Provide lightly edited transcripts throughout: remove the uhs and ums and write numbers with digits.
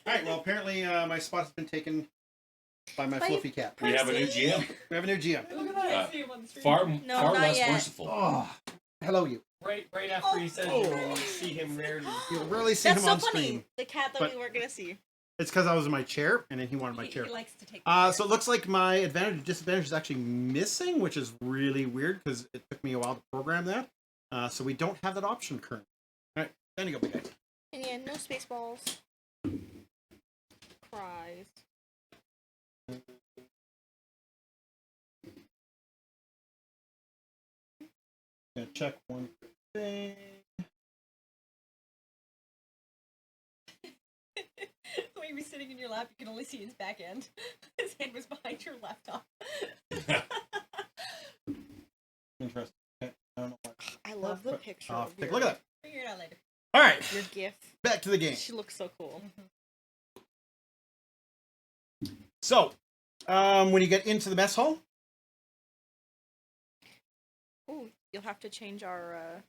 Alright, well, apparently my spot has been taken by my fluffy cat. We have a new GM. We have a new GM. Look at that. I see him on the screen. Far not less yet. merciful. Oh, hello, you. Right after he says you see him rarely. You'll rarely see That's him so on funny. screen. The cat that But- we weren't gonna see. It's because I was in my chair, and then he wanted my chair. He likes to take So it looks like my advantage and disadvantage is actually missing, which is really weird because it took me a while to program that. So we don't have that option currently. All right, then you go, big guy. And yeah, no space balls. Cries. Gonna check one thing. When he was sitting in your lap, you can only see his back end. His hand was behind your laptop. Interesting. Okay. I don't know what. I love the picture. Oh, of take a your, look at that. Figure it out later. All right, Your GIF. back to the game. She looks so cool. So, when you get into the mess hall, Ooh, you'll have to change our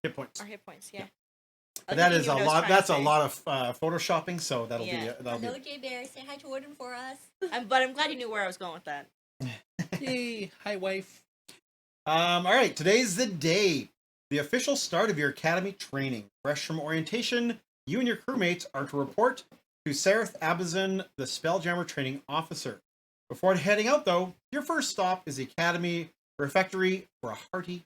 hit points. hit points. Yeah. That is a lot. That's a lot of photoshopping. So that'll Yeah. be. That'll Hello, Jay Bear. Say hi to Jordan for us. But I'm glad you knew where I was going with that. Hey, hi, wife. All right, today's the day. The official start of your academy training. Fresh from orientation, you and your crewmates are to report to Sareth Abazin, the Spelljammer training officer. Before heading out, though, your first stop is the academy refectory for a hearty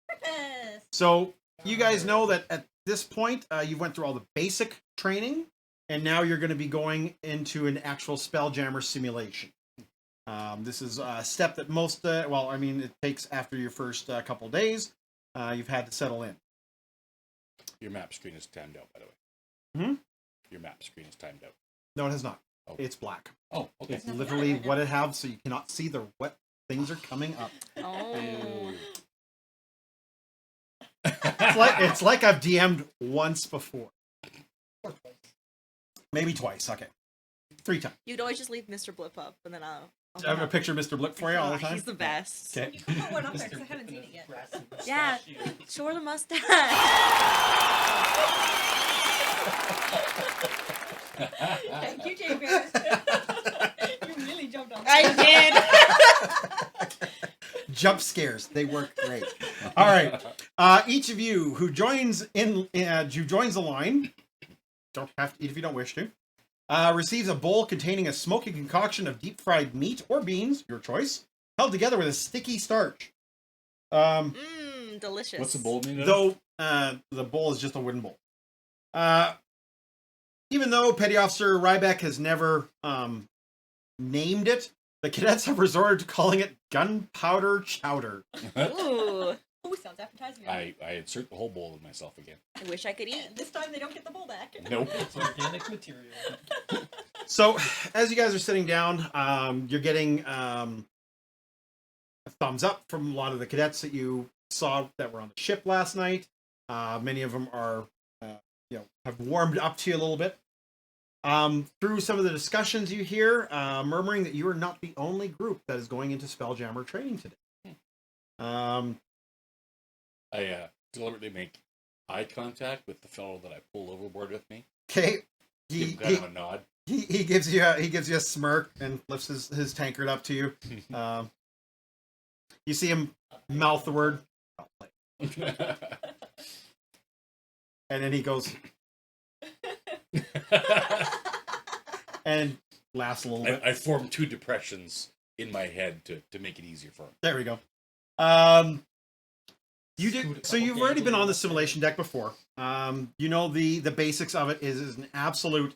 Breakfast. So you guys know that at this point, you went through all the basic training, and now you're going to be going into an actual Spelljammer simulation. This is a step that most, it takes after your first couple days. You've had to settle in. Your map screen is timed out, by the way. Hmm? Your map screen is timed out. No, it has not. Oh. It's black. Oh, okay. It's literally what it has, so you cannot see what things are coming up. Oh. It's like I've DM'd once before. Maybe twice. Okay. 3 times. You'd always just leave Mr. Blip up, and then I'll I have a picture of Mr. Blip for you all the time. He's the best. Okay. I'll put one up there because I haven't seen it yet. Yeah. Show the mustache. Thank you, Jay Bear. You really jumped on I did. Jump scares. They work great. All right. Each of you who joins the line, don't have to eat if you don't wish to, receives a bowl containing a smoky concoction of deep fried meat or beans, your choice, held together with a sticky starch. Delicious. What's the bowl made of? Though the bowl is just a wooden bowl. Even though Petty Officer Ryback has never named it, the cadets have resorted to calling it gunpowder chowder. Ooh. Ooh, sounds appetizing. I insert the whole bowl in myself again. I wish I could eat. And this time they don't get the bowl back. Nope. It's organic material. So, as you guys are sitting down, you're getting a thumbs up from a lot of the cadets that you saw that were on the ship last night. Many of them are, have warmed up to you a little bit. Through some of the discussions you hear, murmuring that you are not the only group that is going into Spelljammer training today. I deliberately make eye contact with the fellow that I pull overboard with me. Okay, Give him kind of a nod. he gives you a smirk and lifts his tankard up to you. You see him mouth the word, and then he goes and laughs a little bit. I formed 2 depressions in my head to make it easier for him. There we go. So you've already been on the simulation deck before. You know the basics of it is an absolute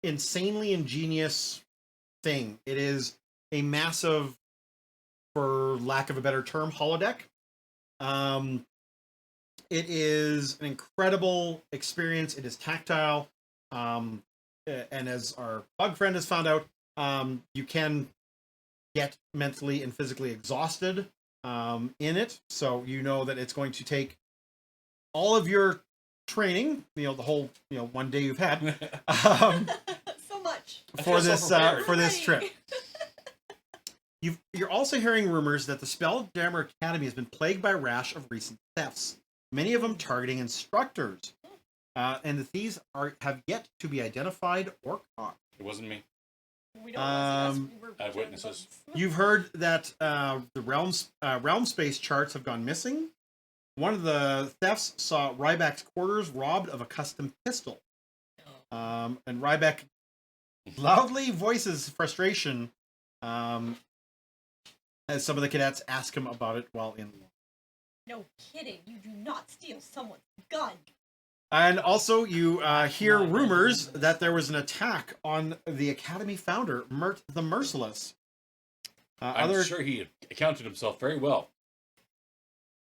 insanely ingenious thing. It is a massive, for lack of a better term, holodeck. It is an incredible experience. It is tactile. And as our bug friend has found out, you can get mentally and physically exhausted in it. So you know that it's going to take all of your training, the whole, 1 day you've had, So much. for so this trip. You're also hearing rumors that the Spelljammer Academy has been plagued by a rash of recent thefts, many of them targeting instructors. and the thieves have yet to be identified or caught. It wasn't me. We don't want to see us. I We were have trying witnesses. bugs. You've heard that the realm space charts have gone missing. One of the thefts saw Ryback's quarters robbed of a custom pistol. And Ryback loudly voices frustration as some of the cadets ask him about it while in law. No kidding. You do not steal someone's gun. And also, you hear rumors that there was an attack on the Academy founder, Mert the Merciless. I'm sure he accounted himself very well.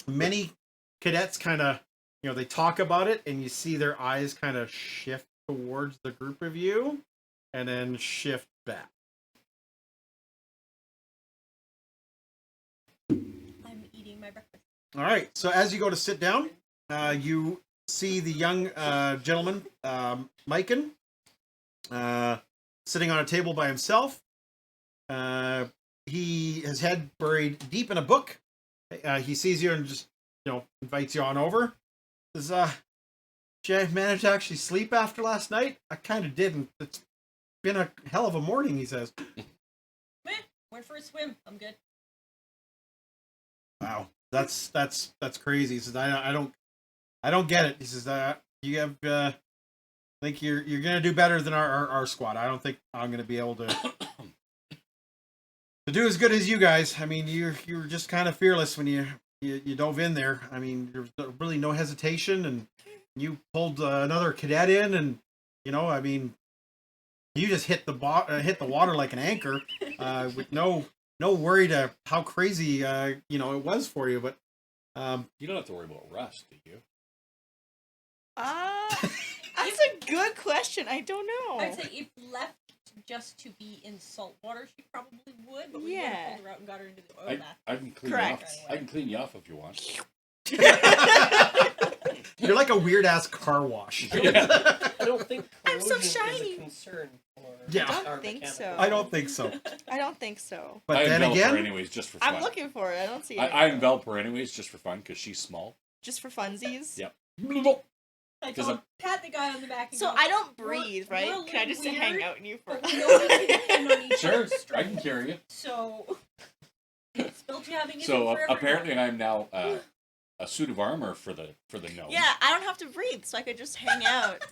Many cadets kind of, they talk about it, and you see their eyes kind of shift towards the group of you, and then shift back. I'm eating my breakfast. All right, so as you go to sit down, you see the young gentleman, Mikan, sitting on a table by himself. He his head buried deep in a book. He sees you and just, invites you on over. Says, did I manage to actually sleep after last night? I kind of didn't. It's been a hell of a morning, he says. Meh. Went for a swim. I'm good. Wow, that's crazy. He says, I don't get it. He says, you have, I think you're gonna do better than our squad. I don't think I'm gonna be able to do as good as you guys. I mean, you were just kind of fearless when you dove in there. I mean, there's really no hesitation, and you pulled another cadet in, and I mean, you just hit the water like an anchor, with no worry to how crazy it was for you. But You don't have to worry about rust, do you? That's a good question. I don't know. I'd say if left just to be in salt water, she probably would, but we would Yeah. have pulled her out and got her into the oil bath. I can clean Correct. you off. I can clean you off if you want. you're like a weird ass car wash. I don't think I'm so corrosion is shiny. a concern for Yeah. I don't our think mechanical- so. I don't think so. I don't think so. But I then envelop her again, anyways, just for fun. I'm looking for it. I don't see it. I envelop her anyways, just for fun, because she's small. Just for funsies. Yep. I 'Cause told pat the guy on the back and So go, I don't "We're- breathe, we're right? a Can I little just hang weird, out in you for? but we know we can depend on each Sure, other's I strength." can carry you. So, spell jamming So isn't for everyone. apparently, I'm now a suit of armor for the gnome. Yeah, I don't have to breathe, so I could just hang out.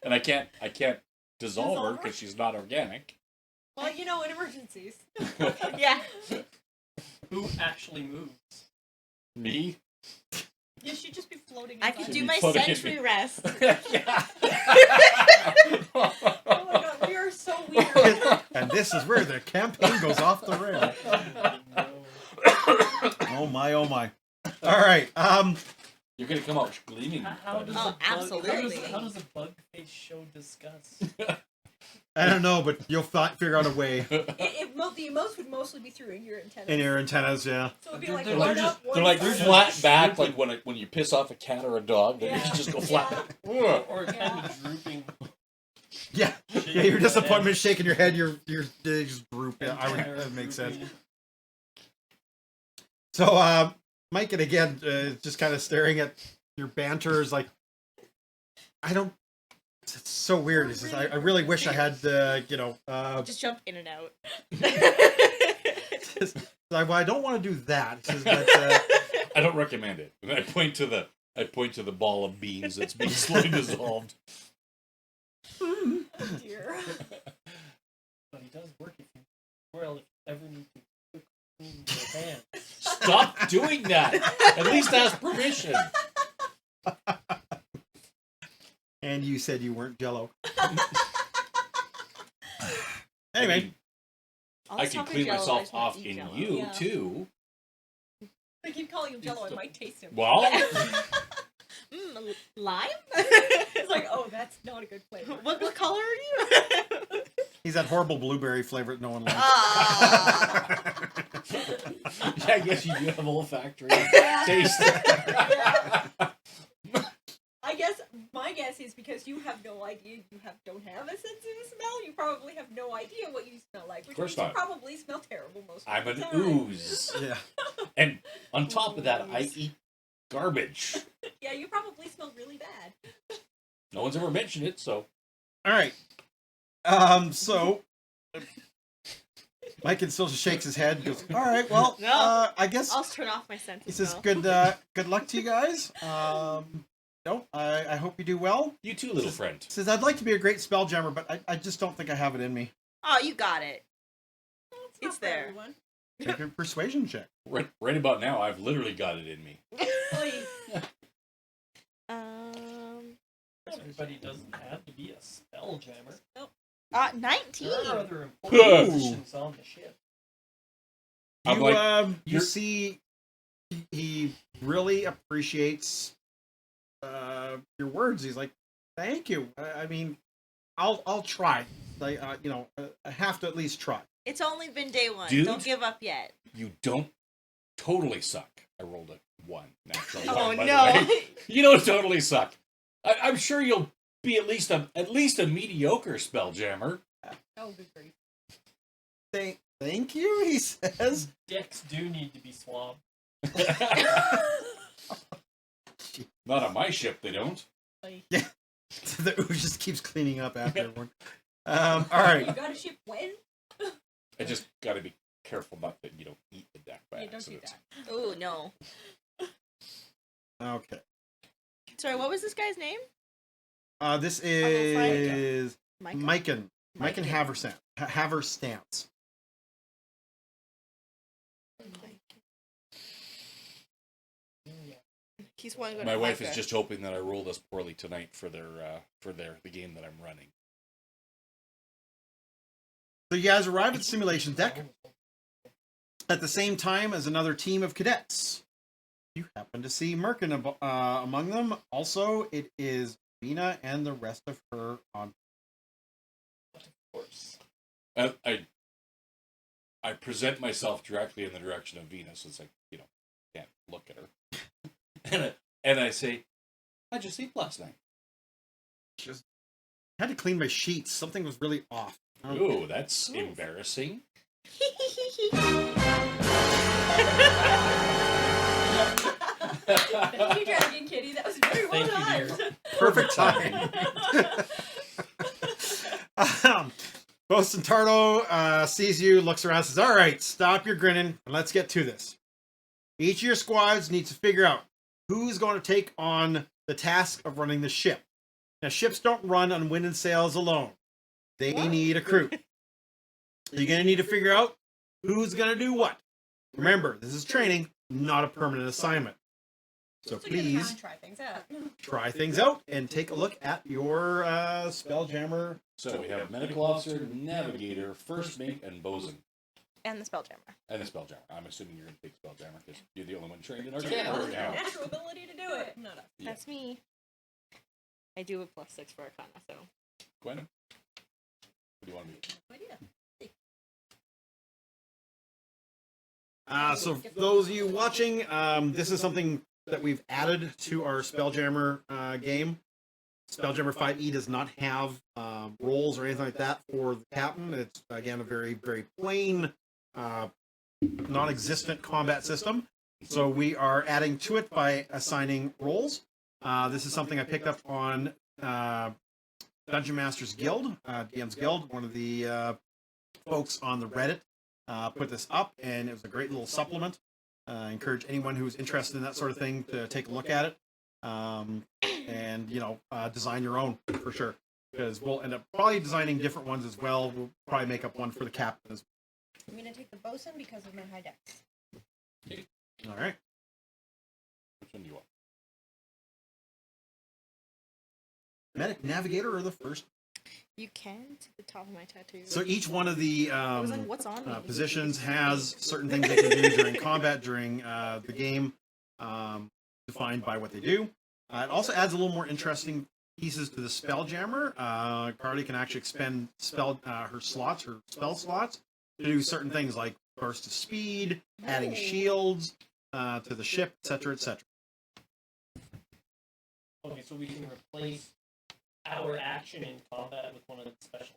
And I can't dissolve her Dissolve her? because she's not organic. Well, in emergencies. Yeah. Who actually moves? Me? You should just be floating. I inside. could Should do be my floating in sentry me. rest. Yeah. Oh my god, we are so weird. and this is where the campaign goes off the rail. No. Oh my, oh my. All right. You're gonna come out gleaming. How does Oh, a bug, absolutely. How does a bug face show disgust? I don't know, but you'll figure out a way The emotes would mostly be through your antennas. in your antennas. Yeah. So it'd be They're like like- one they're up, one They're like side. flat back, like when you piss off a cat or a dog, then Yeah. you just go flat. Ugh. Or kind of drooping. Yeah. Yeah. Your disappointment shaking your head. They just group. Yeah, that makes sense. So, Mike, and again, just kind of staring at your banter is like, it's so weird. He says, I really wish I had, Just jump in and out. well, I don't want to do that. He says, but, I don't recommend it. And I point to the ball of beans that's being slowly dissolved. Oh dear. But he does work if you well, if you ever need to quick clean your hands. Stop doing that. At least ask permission. and you said you weren't Jell-o. I Anyway, mean, I'll I just can have a clean Jell-O, I myself just wanna off eat in Jell-O. you Yeah. too. They keep calling him Jell-O. I might taste him. Well, Lime? It's like, oh, that's not a good flavor. what color are you? he's that horrible blueberry flavor that no one likes. Ah. yeah, I guess you do have olfactory Yeah. taste. I guess my guess is because you have no idea, don't have a sense of smell. You probably have no idea what you smell like. Which course means you not. probably smell terrible most I'm of an the time. ooze. Yeah. And on top of that, I eat garbage. Yeah, you probably smell really bad. No one's ever mentioned it, so. All right. So Mike still just shakes his head. Goes, all right. Well, No. I guess I'll turn off my senses. he says, now. good luck to you guys. No, I hope you do well. You too, little friend. He says, I'd like to be a great spelljammer, but I just don't think I have it in me. Oh, you got it. It's It's not for there. everyone. Make a persuasion check. Right about now, I've literally got it in me. Oy. Everybody doesn't have to be a spelljammer. 19. There are other Ooh. important positions on the ship. I'm You like, you you're- see, he really appreciates your words. He's like, thank you. I mean, I'll try. Like, I have to at least try. It's only been day one. Dude. Don't give up yet. You don't totally suck. I rolled a 1. Natural Oh, 1, by no. the way. You don't totally suck. I'm sure you'll be at least a mediocre spelljammer. Oh, good grief. Thank you, he says. Decks do need to be swabbed. Not on my ship, they don't. Oy. The ooze just keeps cleaning up after everyone. All right. You got a ship when? I just got to be careful not that you don't eat the deck by Yeah, don't do accident. that. Ooh, no. Okay. Sorry, what was this guy's name? This Frank. is Michael. Miken Miken. Haverstance. He's one good My at wife Micah. is just hoping that I roll this poorly tonight for the game that I'm running. So you guys arrive at the simulation deck at the same time as another team of cadets. You happen to see Merkin among them. Also, it is Vina and the rest of her on. Of course. I present myself directly in the direction of Venus. It's like, can't look at her. and I say, how'd you sleep last night? Just had to clean my sheets. Something was really off. Ooh, that's embarrassing. Thank you, Dragon Kitty. That was very well Thank you, done. dear. Perfect timing. Bosun Tardo sees you, looks around, says, all right, stop your grinning, and let's get to this. Each of your squads needs to figure out who's going to take on the task of running the ship. Now, ships don't run on wind and sails alone. They need a crew. You're going to need to figure out who's going to do what. Remember, this is training, not a permanent assignment. So It's a good time please to try things out. try things out and take a look at your Spelljammer. So we have medical officer, navigator, first mate, and bosun. And the Spelljammer. And a spelljammer. I'm assuming you're going to take spelljammer because you're the only one trained in our Yeah, camp right now. natural ability to do it. Not us. Yeah. That's me. I do have +6 for Arcana, so. Gwen? What do you want to be? No idea. So for those of you watching, this is something that we've added to our Spelljammer game. Spelljammer 5e does not have roles or anything like that for the captain. It's, again, a very, very plain, non-existent combat system. So we are adding to it by assigning roles. This is something I picked up on Dungeon Masters Guild, DM's Guild. One of the folks on the Reddit put this up, and it was a great little supplement. I encourage anyone who's interested in that sort of thing to take a look at it, and design your own for sure. Because we'll end up probably designing different ones as well. We'll probably make up one for the captain as I'm gonna take the bosun because of my high dex. well. All right. Which one do you want? Medic, navigator, or the first. You can to the top of my tattoo. So each one of the I was like, what's on me? positions has certain things they can do during combat, during the game, defined by what they do. It also adds a little more interesting pieces to the Spelljammer. Carly can actually expend her spell slots, to do certain things like burst of speed, adding shields to the ship, etc., etc. Okay, so we can replace our action in combat with one of the special.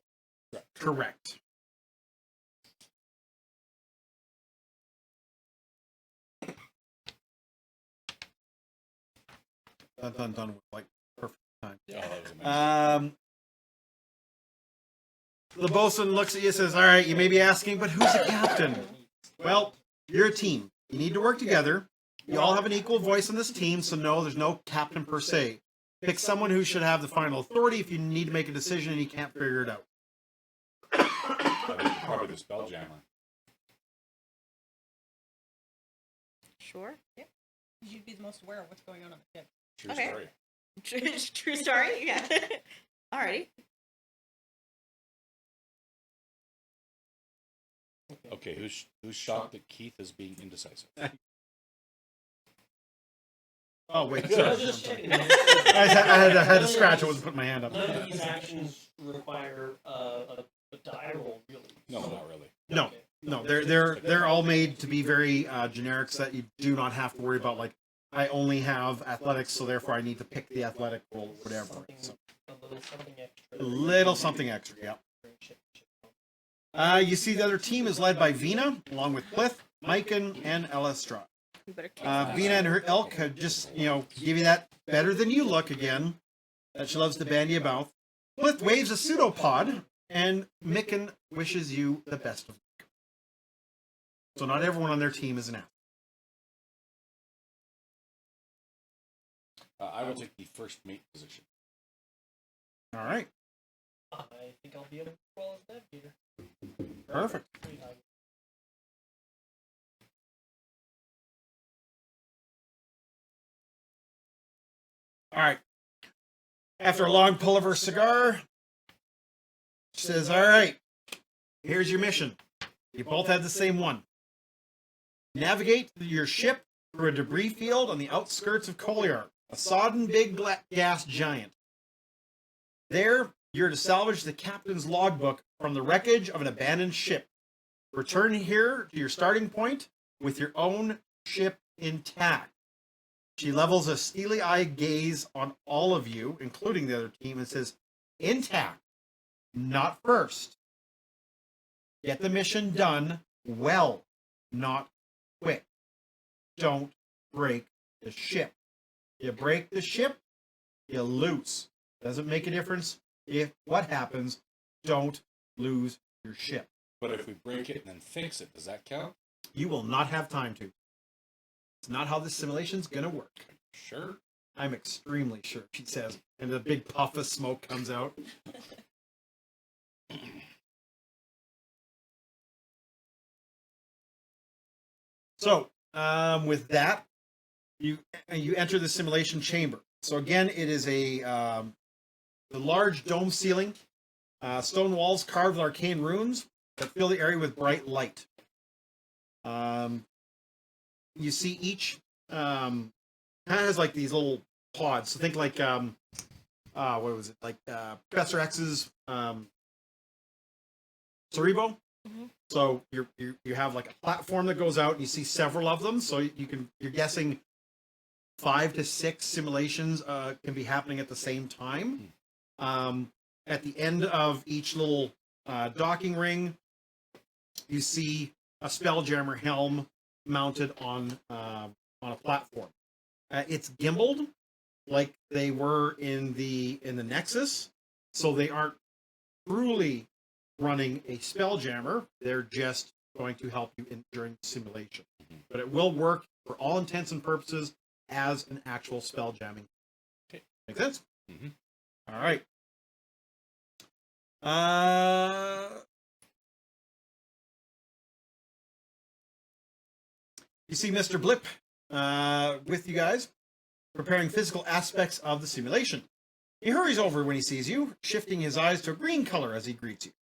Correct. Done with like perfect time. Oh, that was amazing. The bosun looks at you and says, all right, you may be asking, but who's the captain? Well, you're a team. You need to work together. You all have an equal voice on this team, so no, there's no captain per se. Pick someone who should have the final authority if you need to make a decision and you can't figure it out. I think probably the Spelljammer. Sure. You'd be the most aware of what's going on the ship. True Okay. story. True story. Yeah. Alrighty. Okay, who's shocked that Keith is being indecisive? Oh, wait, I sorry. was just checking. I had to scratch. I wasn't putting my hand up. None of these actions require a die roll, really. No, not really. No, Okay. no, they're all made to be very generic, so that you do not have to worry about, like, I only have athletics, so therefore I need to pick the athletic roll, whatever. So, A little something extra. a little something extra, yeah. You see the other team is led by Vina, along with Cliff, Mikan, and Elistra. We better kiss Vina and her ilk have just, give you that better than you look again, that she loves to bandy about. Cliff waves a pseudopod, and Mikan wishes you the best of luck. So not everyone on their team is an athlete. I will take the first mate position. All right, I think I'll be able to roll as navigator. perfect. All right. After a long pull of her cigar, she says, all right, here's your mission. You both had the same one. Navigate your ship through a debris field on the outskirts of Collier, a sodden big gas giant. There, you're to salvage the captain's logbook from the wreckage of an abandoned ship. Return here to your starting point with your own ship intact. She levels a steely-eyed gaze on all of you, including the other team, and says, intact, not first. Get the mission done well, not quick. Don't break the ship. You break the ship, you lose. Doesn't make a difference if what happens. Don't lose your ship. But if we break it and then fix it, does that count? You will not have time to. It's not how this simulation's gonna work. Sure. I'm extremely sure, she says, and a big puff of smoke comes out. So, with that, you enter the simulation chamber. So again, it is a large dome ceiling, stone walls carved with arcane runes that fill the area with bright light. You see each kind of has like these little pods. So think like what was it, like Professor X's Cerebro. Mhm. So you have like a platform that goes out, and you see several of them. So you're guessing 5 to 6 simulations can be happening at the same time. At the end of each little docking ring, you see a Spelljammer helm mounted on a platform. It's gimbaled like they were in the Nexus, so they aren't truly running a Spelljammer. They're just going to help you during the simulation. But it will work for all intents and purposes as an actual spelljamming. Okay. Make sense? Mhm. All right. You see Mr. Blip with you guys, preparing physical aspects of the simulation. He hurries over when he sees you, shifting his eyes to a green color as he greets you.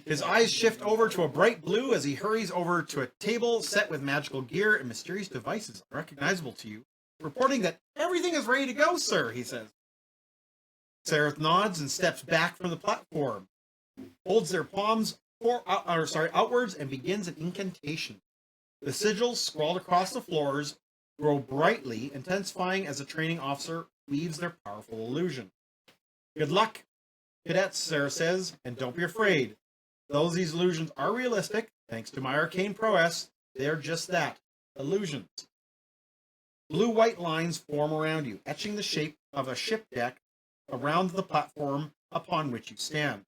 His eyes shift over to a bright blue as he hurries over to a table set with magical gear and mysterious devices unrecognizable to you, reporting that everything is ready to go, sir, he says. Seraph nods and steps back from the platform, holds their palms outwards, and begins an incantation. The sigils scrawled across the floors grow brightly, intensifying as the training officer weaves their powerful illusion. Good luck, cadets, Sarah says, and don't be afraid. Though these illusions are realistic, thanks to my arcane prowess, they're just that, illusions. Blue-white lines form around you, etching the shape of a ship deck around the platform upon which you stand.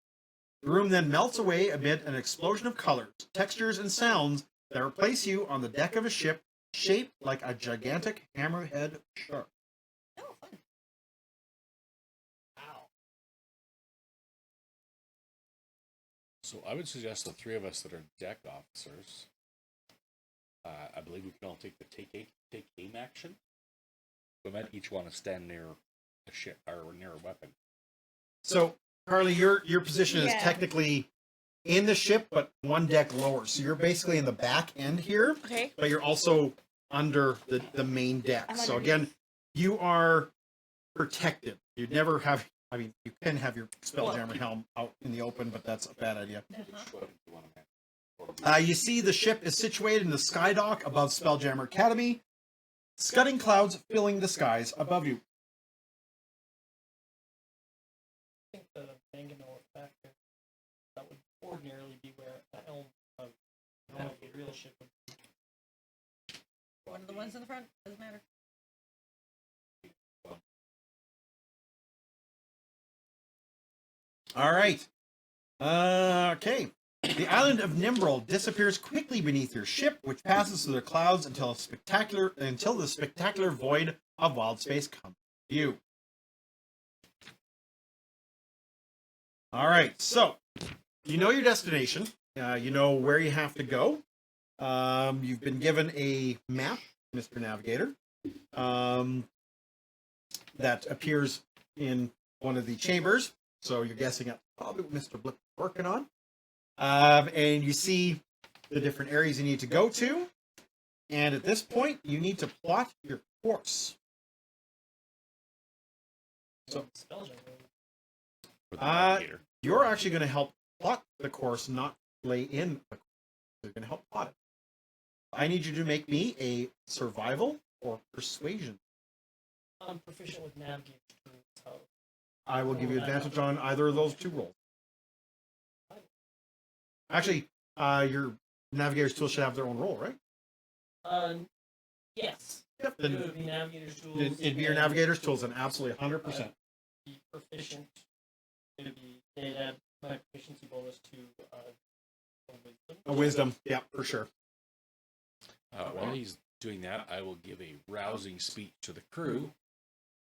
The room then melts away amid an explosion of colors, textures, and sounds that replace you on the deck of a ship shaped like a gigantic hammerhead shark. Oh, fun. Wow. So I would suggest the three of us that are deck officers. I believe we can all take the take aim action. We might each want to stand near a ship or near a weapon. So, Carly, your position is Yeah. technically in the ship, but one deck lower. So you're basically in the back end here, Okay. but you're also under the main deck. I'm So underneath. again, you are protected. You'd never have. I mean, you can have your Spelljammer helm out in the open, but that's a bad idea. Which weapon do you want to have? You see the ship is situated in the sky dock above Spelljammer Academy. Scudding clouds filling the skies above you. I think the mangonel factor that would ordinarily be where the helm of a real ship would be. One of the ones in the front doesn't matter. All right. Okay. The island of Nimbrel disappears quickly beneath your ship, which passes through the clouds until the spectacular void of wild space comes to you. All right. So you know your destination. You know where you have to go. You've been given a map, Mr. Navigator, that appears in one of the chambers. So you're guessing at probably what Mr. Blip is working on. And you see the different areas you need to go to. And at this point, you need to plot your course. So Spelljammer. For the Uh, navigator. you're actually going to help plot the course, not play in the course. You're going to help plot it. I need you to make me a survival or persuasion. I'm proficient with navigator tools, so I will give you advantage on either of those two rolls. Actually, your navigator's tool should have their own roll, right? yes. Yep. It Then would be navigator's tools. it'd be your and navigator's tools, and absolutely 100%. Be proficient. It'd be they'd add my proficiency bonus to wisdom. A wisdom, yeah, for sure. While he's doing that, I will give a rousing speech to the crew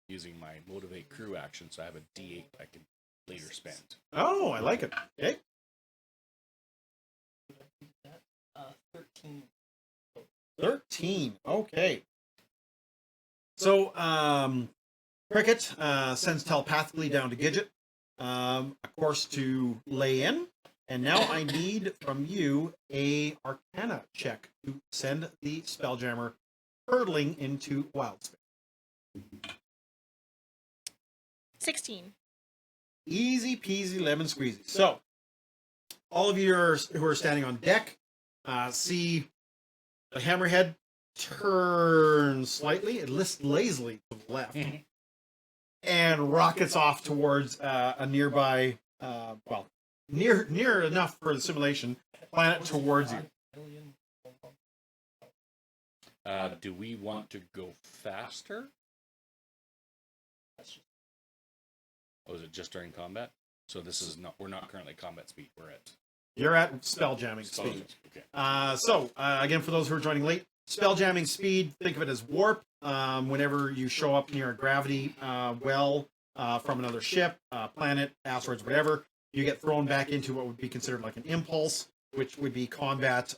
using my motivate crew action. So I have a D8 I can later spend. Oh, I like it. Okay. 13. 13. Okay. So, Cricket sends telepathically down to Gidget, a course to lay in. And now I need from you a Arcana check to send the Spelljammer hurtling into wild space. 16. Easy peasy lemon squeezy. So, all of you who are standing on deck see the hammerhead turn slightly, it lists lazily to the left, and rockets off towards a nearby, near enough for the simulation planet towards you. Do we want to go faster? Oh, is it just during combat? So this is not. We're not currently combat speed. We're at You're at spelljamming speed. Okay. Again, for those who are joining late, spelljamming speed, think of it as warp. Whenever you show up near a gravity well from another ship, planet, asteroids, whatever, you get thrown back into what would be considered like an impulse, which would be combat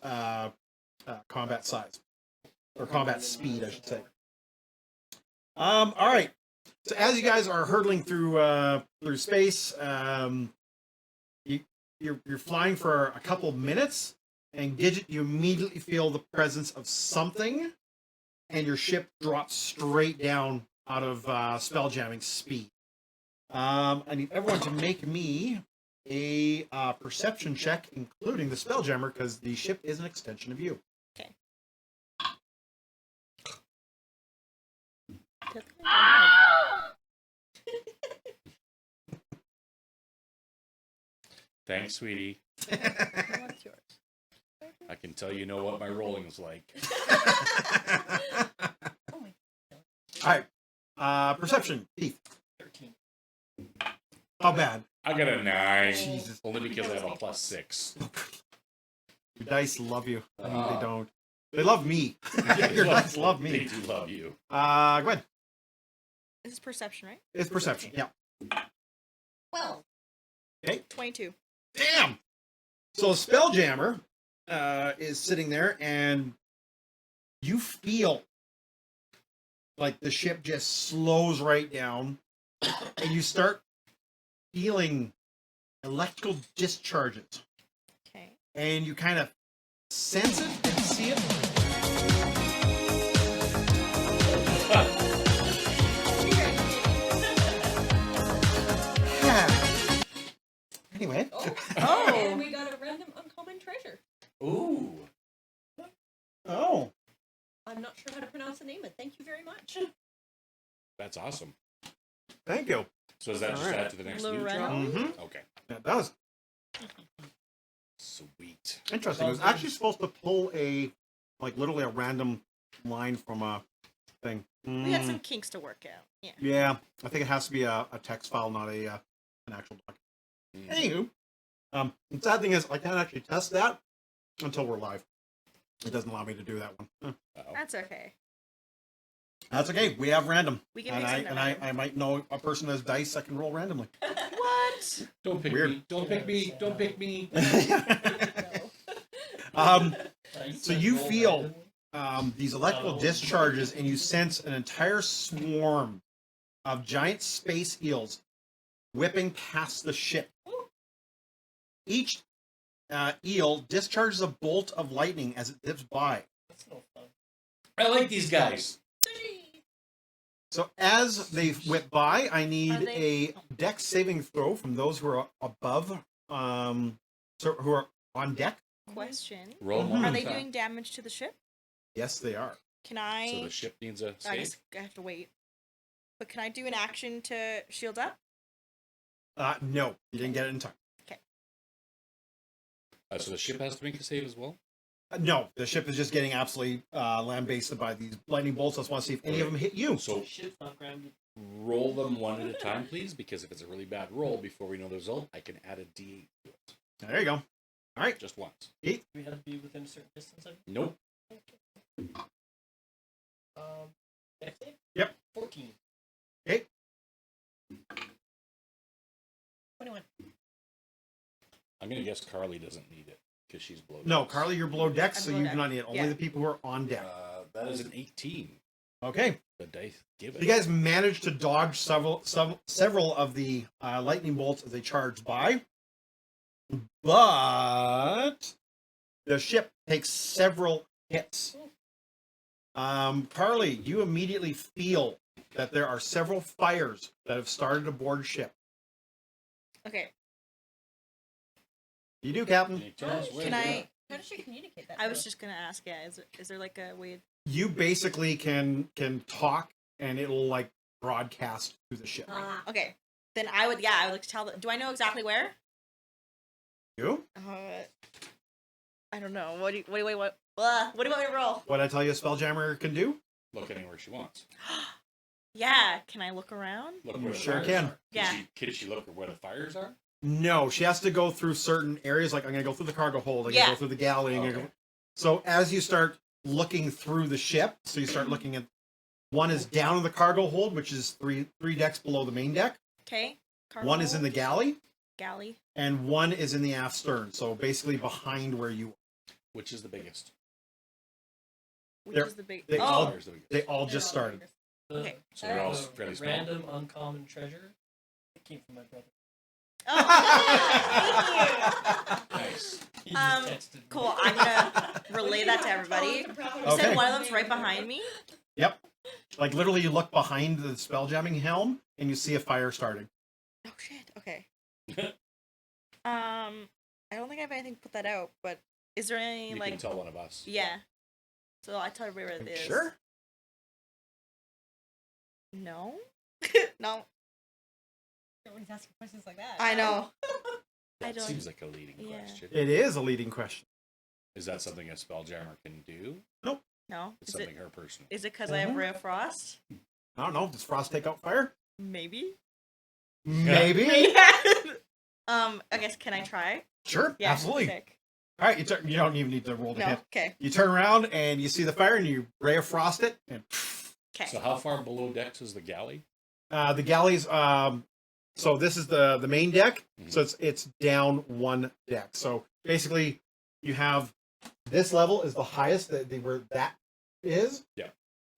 size. Or combat speed, I should say. All right. So as you guys are hurtling through space, you're flying for a couple of minutes, and Gidget, you immediately feel the presence of something, and your ship drops straight down out of spelljamming speed. I need everyone to make me a perception check, including the spelljammer, because the ship is an extension of you. Thanks, sweetie. What's yours? I can tell you know what my rolling is like. All right. Perception, Keith. 13. How bad? I got a 9. Jesus. Only because I have a +6. Your dice love you. I mean, Ah. they don't. They love me. Your dice love They me. do love you. Go ahead. This is perception, right? It's perception. Yeah. Well. Okay. 22. Damn. So Spelljammer is sitting there, and you feel like the ship just slows right down, and you start feeling electrical discharges, Okay. and you kind of sense it and see it. Yeah. Anyway. Oh, and we got a random uncommon treasure. Ooh. Oh. I'm not sure how to pronounce the name, but thank you very much. That's awesome. Thank you. So does that just Alright. add to the next new Lorena? drop? Mm-hmm. Okay. Yeah, that was Sweet. interesting. It was actually supposed to pull literally a random line from a thing. We had some kinks to work out. Yeah. Yeah, I think it has to be a text file, not an actual document. Anywho, the sad thing is I can't actually test that until we're live. It doesn't allow me to do that one. Uh-oh. That's okay. That's okay. We have random, We can and make I something and random. I might know a person has dice that can roll randomly. What? Don't pick Weird. me. Don't pick me. Don't pick me. So you feel these electrical discharges, and you sense an entire swarm of giant space eels whipping past the ship. Each eel discharges a bolt of lightning as it zips by. That's no fun. I like these guys. So as they whip by, I need Are they- a dex saving throw from those who are above, who are on deck. Question. Roll Mhm. one Are at they a time. doing damage to the ship? Yes, they are. Can I? So the ship needs a I save? guess I have to wait. But can I do an action to shield up? No, you didn't get it in time. So the ship has to make a save as well? No, the ship is just getting absolutely lambasted by these lightning bolts. I just want to see if any of them hit you. So Shit's not grounded. roll them one at a time, please, because if it's a really bad roll before we know the result, I can add a D8 to it. There you go. All right. Just once. Do we have to be within a certain distance of it? Nope. Dex save? Yep. 14. 21. I'm going to guess Carly doesn't need it because she's below. No, decks. Carly, you're below deck, I'm so below you deck. do not need it. Only Yeah. the people who are on deck. That is an 18. Okay. The dice give it. You guys managed to dodge several of the lightning bolts as they charged by, but the ship takes several hits. Carly, you immediately feel that there are several fires that have started aboard ship. Okay. You do, Can Captain. you tell us where Can they I? How does she communicate that? I to was us? just gonna ask. Yeah. Is there like a way? You basically can talk, and it'll like broadcast through the ship. Okay. Then I would. Yeah. I would like to tell. Do I know exactly where? You? I don't know. What do you want me to roll? What I tell you, a Spelljammer can do? look anywhere she wants. Yeah. Can I look around? Look You where the sure fires can. are. Yeah. Can she look where the fires are? No, she has to go through certain areas. Like I'm gonna go through the cargo hold. I'm gonna Yeah. go through the galley. I'm gonna Okay. go... So as you start looking through the ship, so you start looking at one is down in the cargo hold, which is three decks below the main deck. Okay. One is in the galley, galley. and one is in the aft stern. So basically behind where you. Which is the biggest? Which They're- is the big? they oh. all- Fire's the biggest. They all just started. The, Okay. So they're all the fairly small. random uncommon treasure. It came from my brother. Oh, thank Nice. He just Um, texted me. you. Cool. I'm gonna relay that to everybody. You Okay. said one of them's right behind me. Yep. Like literally, you look behind the spelljamming helm and you see a fire starting. Oh shit. Okay. I don't think I have anything to put that out, but is there any You like? can tell one of us. Yeah. So I tell everybody where it is. Sure. No. No. Nobody's asking questions like that. I know. I That don't- seems like a leading Yeah. question. It is a leading question. Is that something a spelljammer can do? No. It's Is it? something her personal. Is it because I have Ray of Frost? I don't know. Does frost take out fire? Maybe. Maybe. I guess can I try? Sure. Yeah. Absolutely. Sick. All right. You don't even need to roll to No. hit. Okay. You turn around and you see the fire, and you ray of frost it, and Okay. So how far below decks is the galley? the galleys. So this is the main deck. Mhm. So it's down one deck. So basically, you have this level is the highest where that is. Yeah.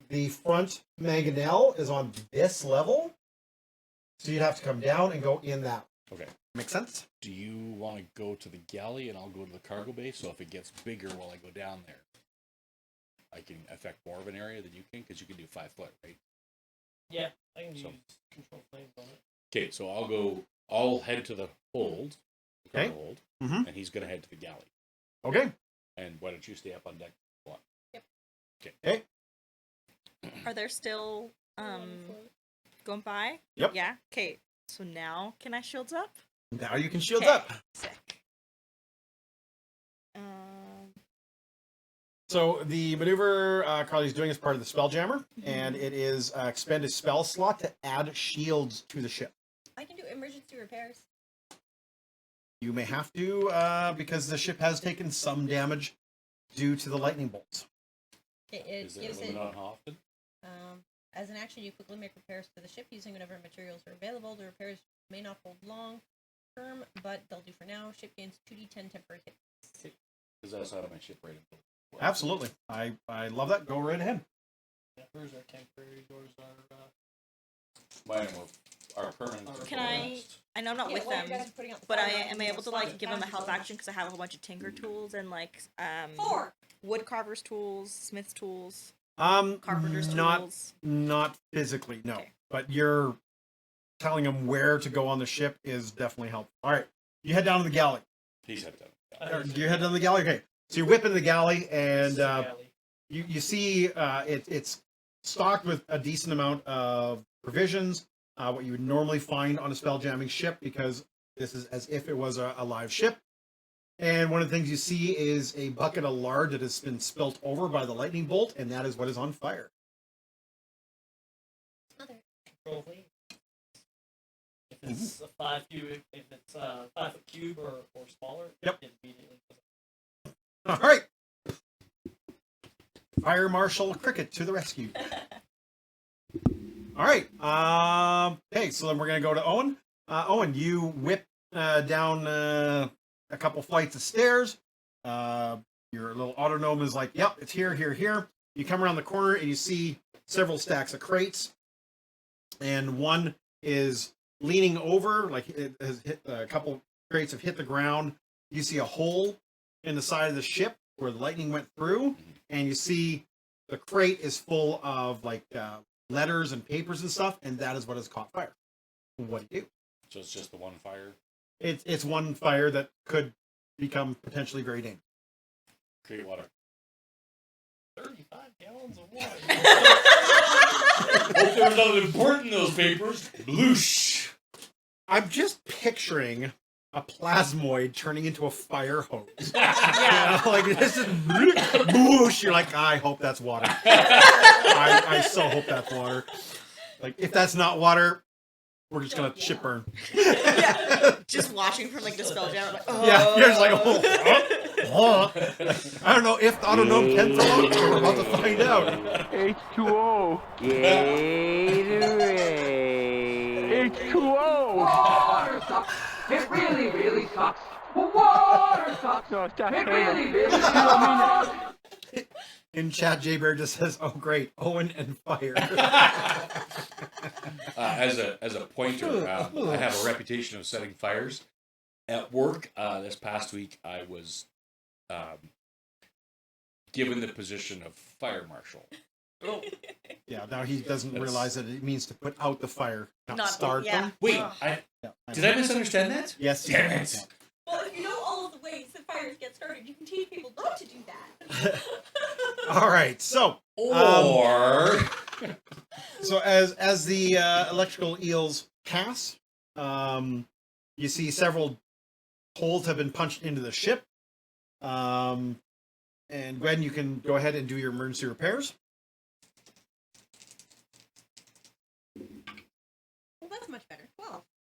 The front mangonel is on this level, so you'd have to come down and go in that. Okay. Make sense? Do you want to go to the galley and I'll go to the cargo bay? So if it gets bigger while I go down there, I can affect more of an area than you can because you can do 5 foot, right? Yeah, I can So- use control flames on it. Okay, so I'll head to the hold, the cargo Okay. hold, Mhm. and he's going to head to the galley. Okay. And why don't you stay up on deck? Okay. Are there still going by? Yep. Yeah. Okay. So now can I shields up? Now you can shield Okay. up. Sick. So the maneuver Carly's doing is part of the Spelljammer, and it is expend a spell slot to add shields to the ship. I can do emergency repairs. You may have to because the ship has taken some damage due to the lightning bolts. It Is there a gives limit it on how often? as an action. You quickly make repairs to the ship using whatever materials are available. The repairs may not hold long term, but they'll do for now. Ship gains 2d10 temporary hit. Because that's out of my ship right until. Absolutely, I love that. Go right ahead. Yeah, hers are temporary, yours are, Mine are permanent. Can I know I'm not Yeah, with while you them, guys are putting out the but fire, am I able to like give them a pass health it action because I have a whole bunch of tinker tools and like 4. wood carver's tools, smith's tools, Carpenter's carpenter's not tools. not physically, no, Okay. but you're telling them where to go on the ship is definitely helpful. All right, you head down to the galley. He's headed down. Or you head down to the galley. Okay, so you whip into the galley and. galley. You see it's stocked with a decent amount of provisions, what you would normally find on a spell jamming ship, because this is as if it was a live ship. And one of the things you see is a bucket of lard that has been spilt over by the lightning bolt, and that is what is on fire. Control flame. If it's a 5 cube, if it's a 5 foot cube or smaller, Yep. it immediately goes. All right. Fire Marshal Cricket to the rescue. All right. Okay, so then we're going to go to Owen. Owen, you whip down a couple flights of stairs. Your little autonome is like, yep, it's here, here, here. You come around the corner and you see several stacks of crates. And one is leaning over, like it has hit a couple crates have hit the ground. You see a hole in the side of the ship where the lightning went through. And you see the crate is full of like letters and papers and stuff, and that is what has caught fire. What do you do? So it's just the one fire. It's one fire that could become potentially very dangerous. Create water. 35 gallons of water. Hope there was nothing important in those papers. Bloosh. I'm just picturing a plasmoid turning into a fire hose. Yeah. You know, like this is boosh. You're like, I hope that's water. I so hope that's water. Like if that's not water, we're just gonna ship burn. Yeah. Just watching from like the spell jam. Like, oh. Yeah, you're just like, oh. I don't know if the autognome can float, but we're about to find out. H2O. Gatorade. H2O. Water sucks. It really, really sucks. Water sucks. No, stop It saying really, it. really sucks. In chat, Jay Bear just says, "Oh, great, Owen and fire." As a pointer, I have a reputation of setting fires. At work, this past week, I was given the position of fire marshal. Yeah, now he doesn't realize that it means to put out the fire, not Not- start yeah. them. Wait, Oh. Yeah, did I misunderstand that? Yes. Damn it. Well, if you know all of the ways that fires get started, you can teach people not to do that. All right, so Or as the electrical eels pass, you see several holes have been punched into the ship. And Gwen, you can go ahead and do your emergency repairs.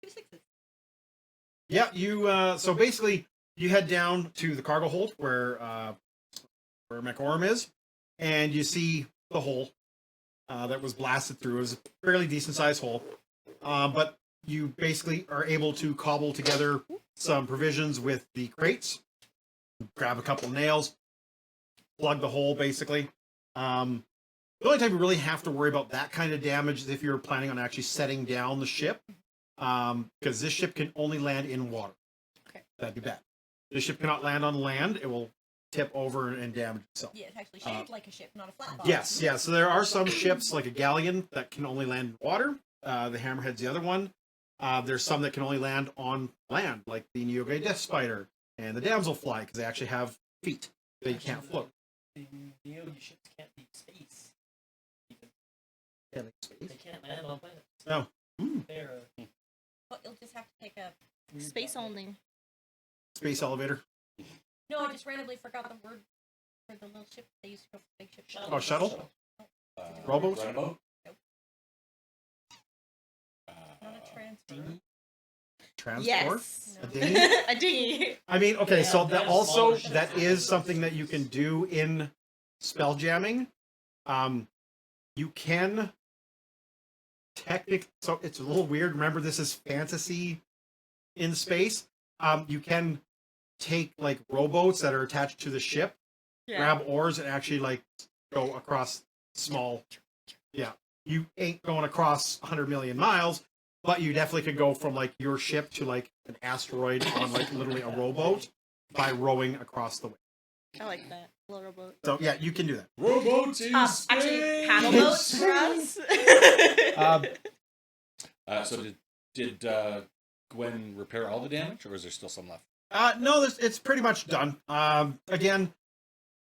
2 6s. Yeah, you so basically you head down to the cargo hold where McOrm is, and you see the hole that was blasted through. It was a fairly decent sized hole, but you basically are able to cobble together some provisions with the crates, grab a couple nails, plug the hole basically. The only time you really have to worry about that kind of damage is if you're planning on actually setting down the ship, because this ship can only land in water. Okay. That'd be bad. This ship cannot land on land. It will tip over and damage itself. Yeah, it's actually shaped like a ship, not a flat box. Yes, yeah. So there are some ships, like a galleon, that can only land in water. The Hammerhead's the other one. There's some that can only land on land, like the Neogay Death Spider and the Damselfly, because they actually have feet. They can't float. The Neogi ships can't be space. Even. Yeah, like They space. can't land on planets. No. They're Well, you'll just have to take a. weird Space that way. only. Space elevator. No, I just randomly forgot the word for the little ship they used to go for big ship. Oh, shuttle? Rowboat? Rowboat? Nope. Not a transfer. Transport. Yes. A dinghy? A dinghy. I mean, okay, Yeah, so they that have also smaller ships. that is something that you can do in spelljamming. You can technically, so it's a little weird. Remember, this is fantasy in space. You can take like rowboats that are attached to the ship, Yeah. grab oars, and actually like go across small. Yeah, you ain't going across 100 million miles, but you definitely could go from like your ship to like an asteroid on like literally a rowboat by rowing across the way. I like that. Little rowboat. So yeah, you can do that. Rowboats in Actually, paddle boats for us. Um, So did Gwen repair all the damage, or is there still some left? No, it's pretty much done. Again,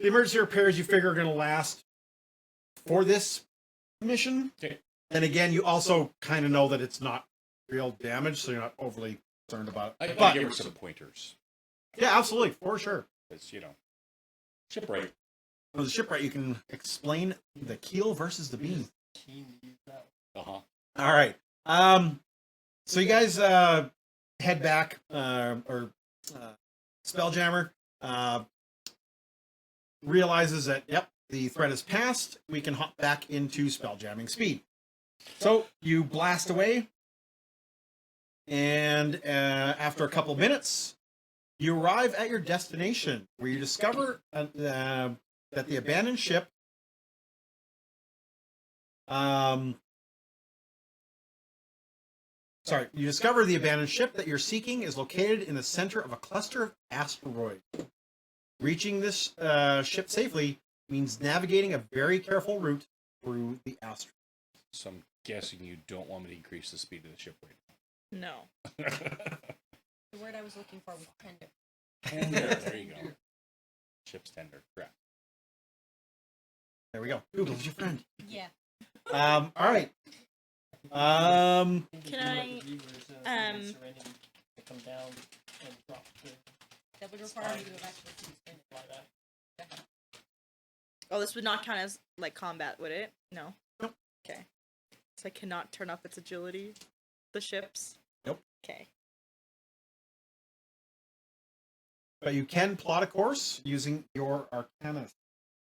the emergency repairs you figure are going to last for this mission. Okay. And again, you also kind of know that it's not real damage, so you're not overly concerned about I it. can give her some pointers. Yeah, absolutely, for sure. It's, shipwright. For the shipwright, you can explain the keel versus the beam. Keen to use that one. Uh-huh. All right. So you guys head back, Spelljammer realizes that, yep, the threat is passed. We can hop back into spelljamming speed. So you blast away, and after a couple minutes, you arrive at your destination, where you discover that the abandoned ship you discover the abandoned ship that you're seeking is located in the center of a cluster of asteroids. Reaching this ship safely means navigating a very careful route through the asteroid. So I'm guessing you don't want me to increase the speed of the ship No. right The word I was looking for was tender. now. There you go. Ship's tender. Crap. There we go. Google's your friend. Yeah. All right. Can Can I, Serenity to come down and drop the That would require you to have actually seen spin it. fly back. Oh, this would not count as like combat, would it? No. Nope. Okay. So I cannot turn up its agility. The ships. Nope. Okay. But you can plot a course using your Arcana.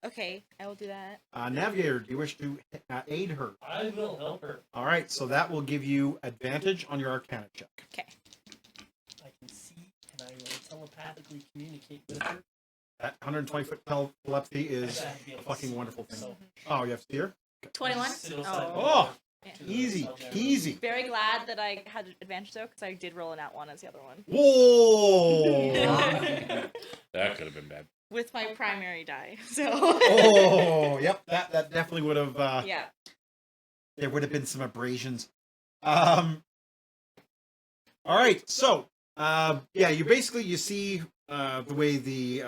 Okay, I will do that. Navigator, do you wish to aid her? I will help her. All right, so that will give you advantage on your Arcana check. Okay. I can see and I will telepathically communicate with her. That 120-foot telepathy is I have to be a able to fucking see, wonderful thing. so- Oh, you have to see her? 21? Still Oh. Oh, easy, easy. Very glad that I had advantage though, because I did roll an at one as the other one. Whoa! That could have been bad. With my primary die. So Oh, yep, that definitely would have, yeah. there would have been some abrasions. All right, so, yeah, you see the way the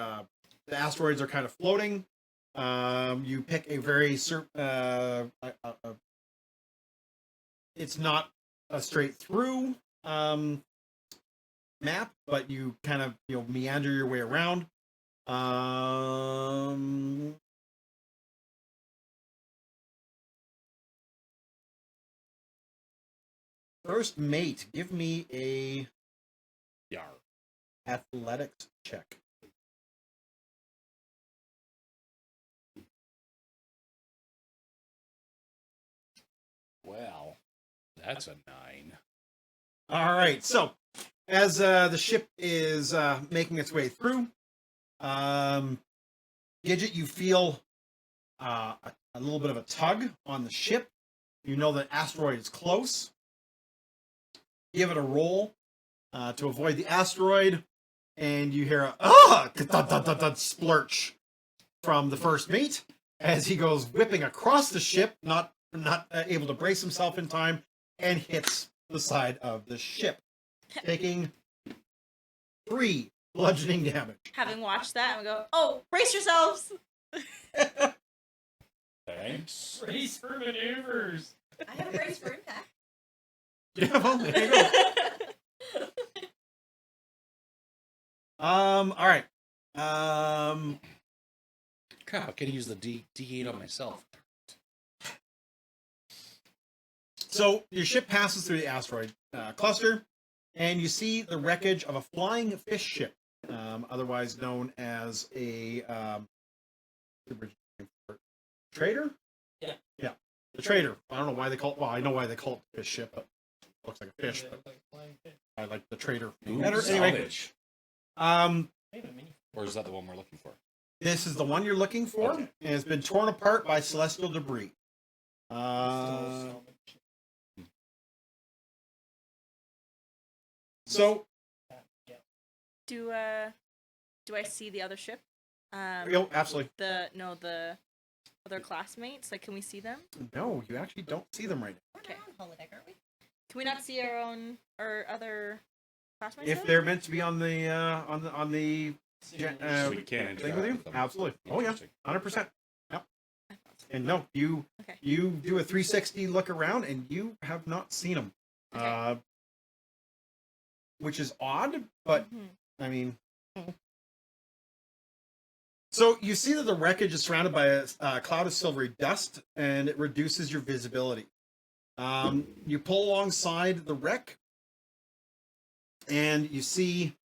asteroids are kind of floating. You pick a very, it's not a straight through map, but you kind of, meander your way around. First mate, give me a Yar. athletics check. Well, that's a 9. All right. So, as the ship is making its way through, Gidget, you feel a little bit of a tug on the ship. You know that asteroid is close. Give it a roll to avoid the asteroid, and you hear a splurch from the first mate as he goes whipping across the ship, not able to brace himself in time, and hits the side of the ship, taking 3 bludgeoning damage. Having watched that, we go, oh, brace yourselves! Thanks. Brace for maneuvers. I have a brace for impact. Yeah, well, there you go. All right. Crap, I could use the D8 on myself. So your ship passes through the asteroid cluster, and you see the wreckage of a flying fish ship, otherwise known as a trader. Yeah, the trader. I don't know why they call it. Well, I know why they call it the fish ship, but it looks like a fish. But I like the trader better. Anyway, Salvage. Or is that the one we're looking for? this is the one you're looking for, Okay. and it's been torn apart by celestial debris. So, Do I see the other ship? absolutely. The other classmates? Like, can we see them? No, you actually don't see them right now. We're on holodeck, aren't we? Can we not see our other classmates? If though? they're meant to be on the So we can't thing interact with you, with them. absolutely. Oh yeah, Interesting. 100%. Yep. I thought so. And no, you Okay. you do a 360 look around, and you have not seen them, Okay. which is odd. But Mhm. I mean, so you see that the wreckage is surrounded by a cloud of silvery dust, and it reduces your visibility. You pull alongside the wreck, and you see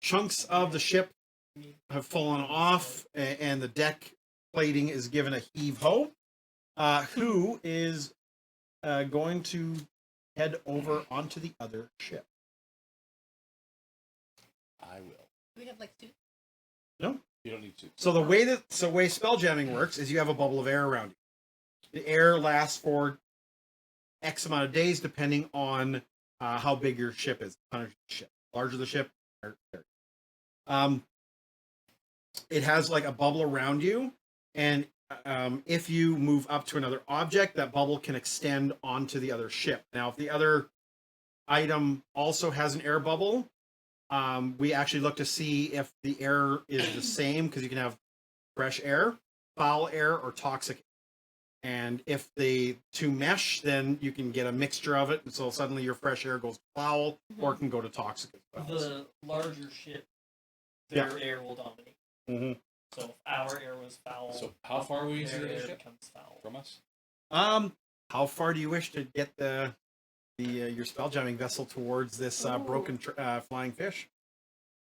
chunks of the ship have fallen off, and the deck plating is given a heave-ho. Who is going to head over onto the other ship? I will. Do we have like two? No. You don't need to. So the way spelljamming works is you have a bubble of air around you. The air lasts for X amount of days, depending on how big your ship is. Larger the ship, it has like a bubble around you, and if you move up to another object, that bubble can extend onto the other ship. Now, if the other item also has an air bubble, we actually look to see if the air is the same, because you can have fresh air, foul air, or toxic air. And if the two mesh, then you can get a mixture of it, and so suddenly your fresh air goes to foul, or it can go to toxic as well. The larger ship, their air will dominate. Mhm. So if our air was foul, So how far are we their into the air ship becomes foul. from us? How far do you wish to get your spelljamming vessel towards this broken flying fish?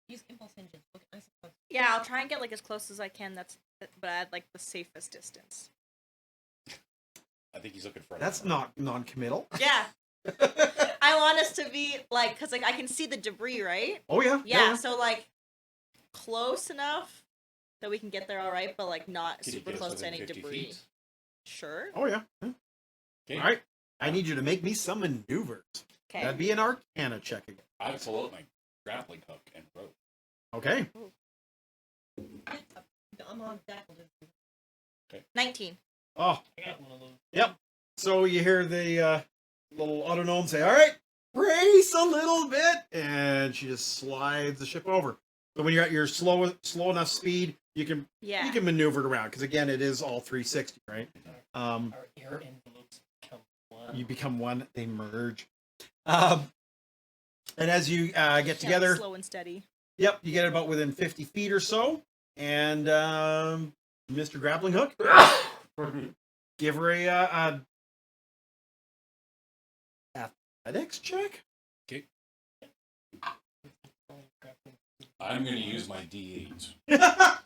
Use impulse engines. Look, I suppose. Yeah, I'll try and get like as close as I can. But at like the safest distance. I think he's looking for. That's not non-committal. Yeah. I want us to be like, cause like I can see the debris, right? Oh yeah. Yeah. So like close enough that we can get there all right, but like not Can you super get us close to within any 50 debris. feet? Sure. Oh yeah. Okay. All right. I need you to make me some maneuvers. Okay. That'd be an Arcana check again. I pull out my grappling hook and rope. Okay. I'm on that. 19. Oh, I got one of those. yep. So you hear the little autonome say, "All right, brace a little bit," and she just slides the ship over. So when you're at your slow enough speed, you can Yeah. maneuver it around, because again, it is all 360, right? Our air envelopes become one. You become one; they merge. And as you get together, Slow and steady. yep, you get about within 50 feet or so, and Mr. Grappling Hook, give her a athletics check. Okay. Rolling grappling. I'm going to use my D8. 25.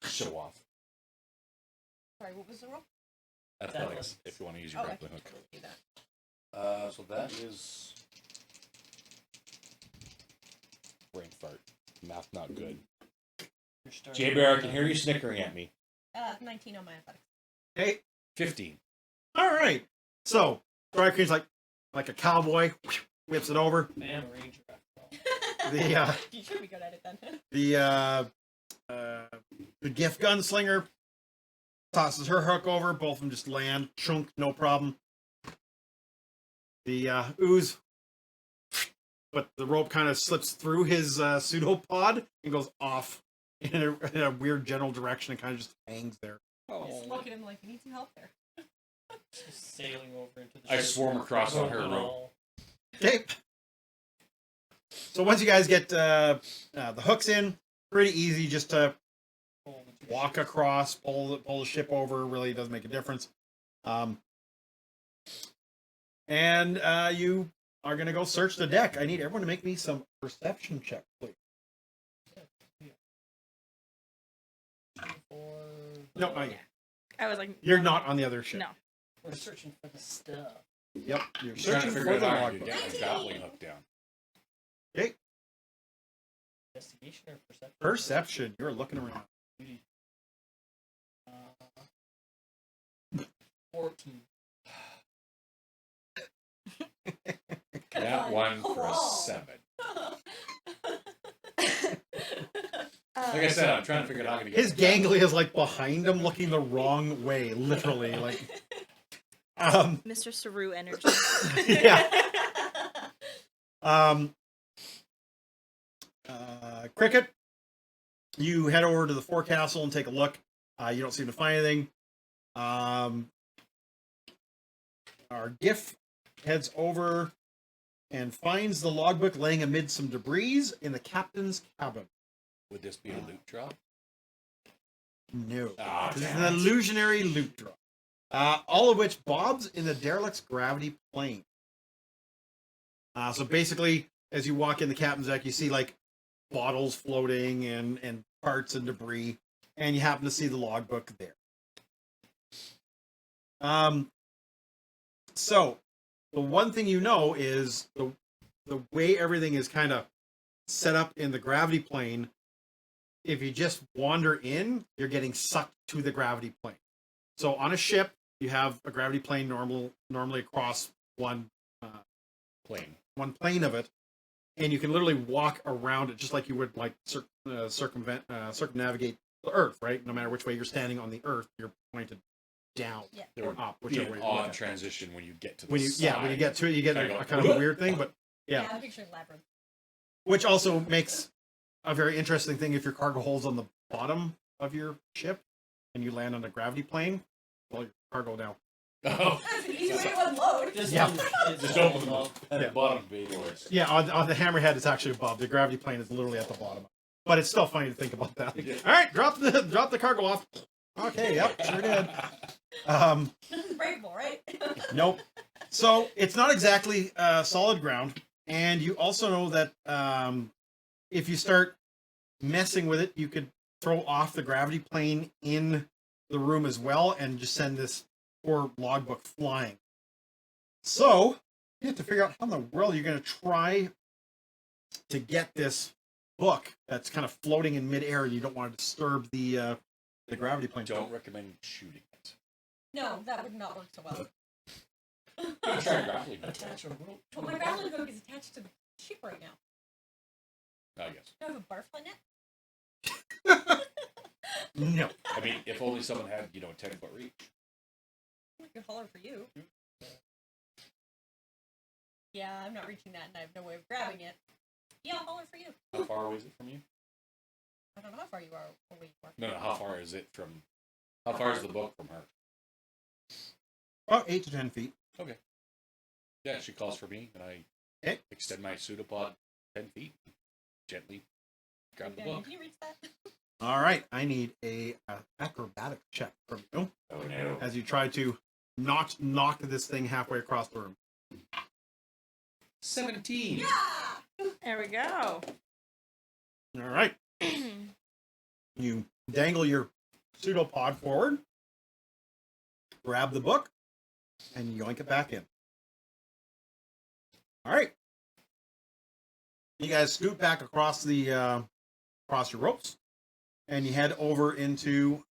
Show off. Sorry, what was the roll? Athletics, if you want to use your I grappling can hook. totally do that. So that is brain fart. Math not good. You're starting J-Bear, I can hear you snickering at me. 19 on my athletics. Okay. 15. All right. So Dry Cream's like a cowboy, whips it over. I am a ranger after all. The You should be good at it then. the gift gunslinger tosses her hook over. Both of them just land, chunk, no problem. The ooze, but the rope kind of slips through his pseudopod and goes off in a weird general direction and kind of just hangs there. Just look at him like, you need some help there. Just sailing over into the I ship. swarm across on her Broken rope. all. Okay. So once you guys get the hooks in, pretty easy just to Pull the two walk ships. across, pull the ship over. Really doesn't make a difference. And you are gonna go search the deck. I need everyone to make me some perception check, please. For No, the- not yet. I was like, You're not on the other ship. No. We're searching for the stuff. Yep. You're I'm trying searching to for figure the out how to logbook. get my grappling hook down. Okay. Investigation or perception? Perception. You're looking around. Beauty. 14. That one for a 7. Like I said, I'm trying to figure out how to get His gangly is like behind him, looking the wrong way, literally. Like, Mr. Saru energy. yeah. Cricket, you head over to the forecastle and take a look. You don't seem to find anything. Our GIF heads over and finds the logbook laying amid some debris in the captain's cabin. Would this be a loot drop? No. Ah, This is damn an it. illusionary loot drop. All of which bobs in the derelict's gravity plane. So basically, as you walk in the captain's deck, you see like bottles floating and parts and debris, and you happen to see the logbook there. So the one thing you know is the way everything is kind of set up in the gravity plane. If you just wander in, you're getting sucked to the gravity plane. So on a ship, you have a gravity plane normally across one plane of it, and you can literally walk around it just like you would like circumnavigate the Earth, right? No matter which way you're standing on the Earth, you're pointed down Yeah. There would up, be whichever an way you look odd at it. transition when you get to the When you side. get to it, you get Kinda a go, kind of a weird thing, but Yeah, I'm picturing Labyrinth. which also makes a very interesting thing if your cargo holds on the bottom of your ship and you land on a gravity plane. Well, your cargo now. Oh, That's an easy way to unload. Just Yeah. just open them up at Yeah. the bottom bay doors. Yeah, on the hammerhead, it's actually above. The gravity plane is literally at the bottom. But it's still funny to think about that. Like, Yeah. all right, drop the cargo off. Okay, yep, sure did. This is breakable, right? Nope. So it's not exactly solid ground, and you also know that if you start messing with it, you could throw off the gravity plane in the room as well, and just send this poor logbook flying. So you have to figure out how in the world you're going to try to get this book that's kind of floating in midair, and you don't want to disturb the gravity plane. Don't recommend shooting it. No, that would not work so well. You can try grappling hook. Attach a rope to Well, my it. grappling hook is attached to the ship right now. I guess. Do I have a barfly net? No. I mean, if only someone had, a 10-foot reach. I could holler for you. Yeah, I'm not reaching that, and I have no way of grabbing it. Yeah, I'll holler for you. How far away is it from you? I don't know how far you are away you are. No, how far is it from... How far is the book from her? About 8 to 10 feet. Yeah, she calls for me, and I Okay. extend my pseudopod 10 feet. Gently grab the Yeah, book. can you reach that? All right, I need a acrobatic check from you Oh, no. as you try to not knock this thing halfway across the room. 17. There we go. All right. You dangle your pseudopod forward, grab the book, and yoink it back in. All right. You guys scoot back across the across your ropes, and you head over into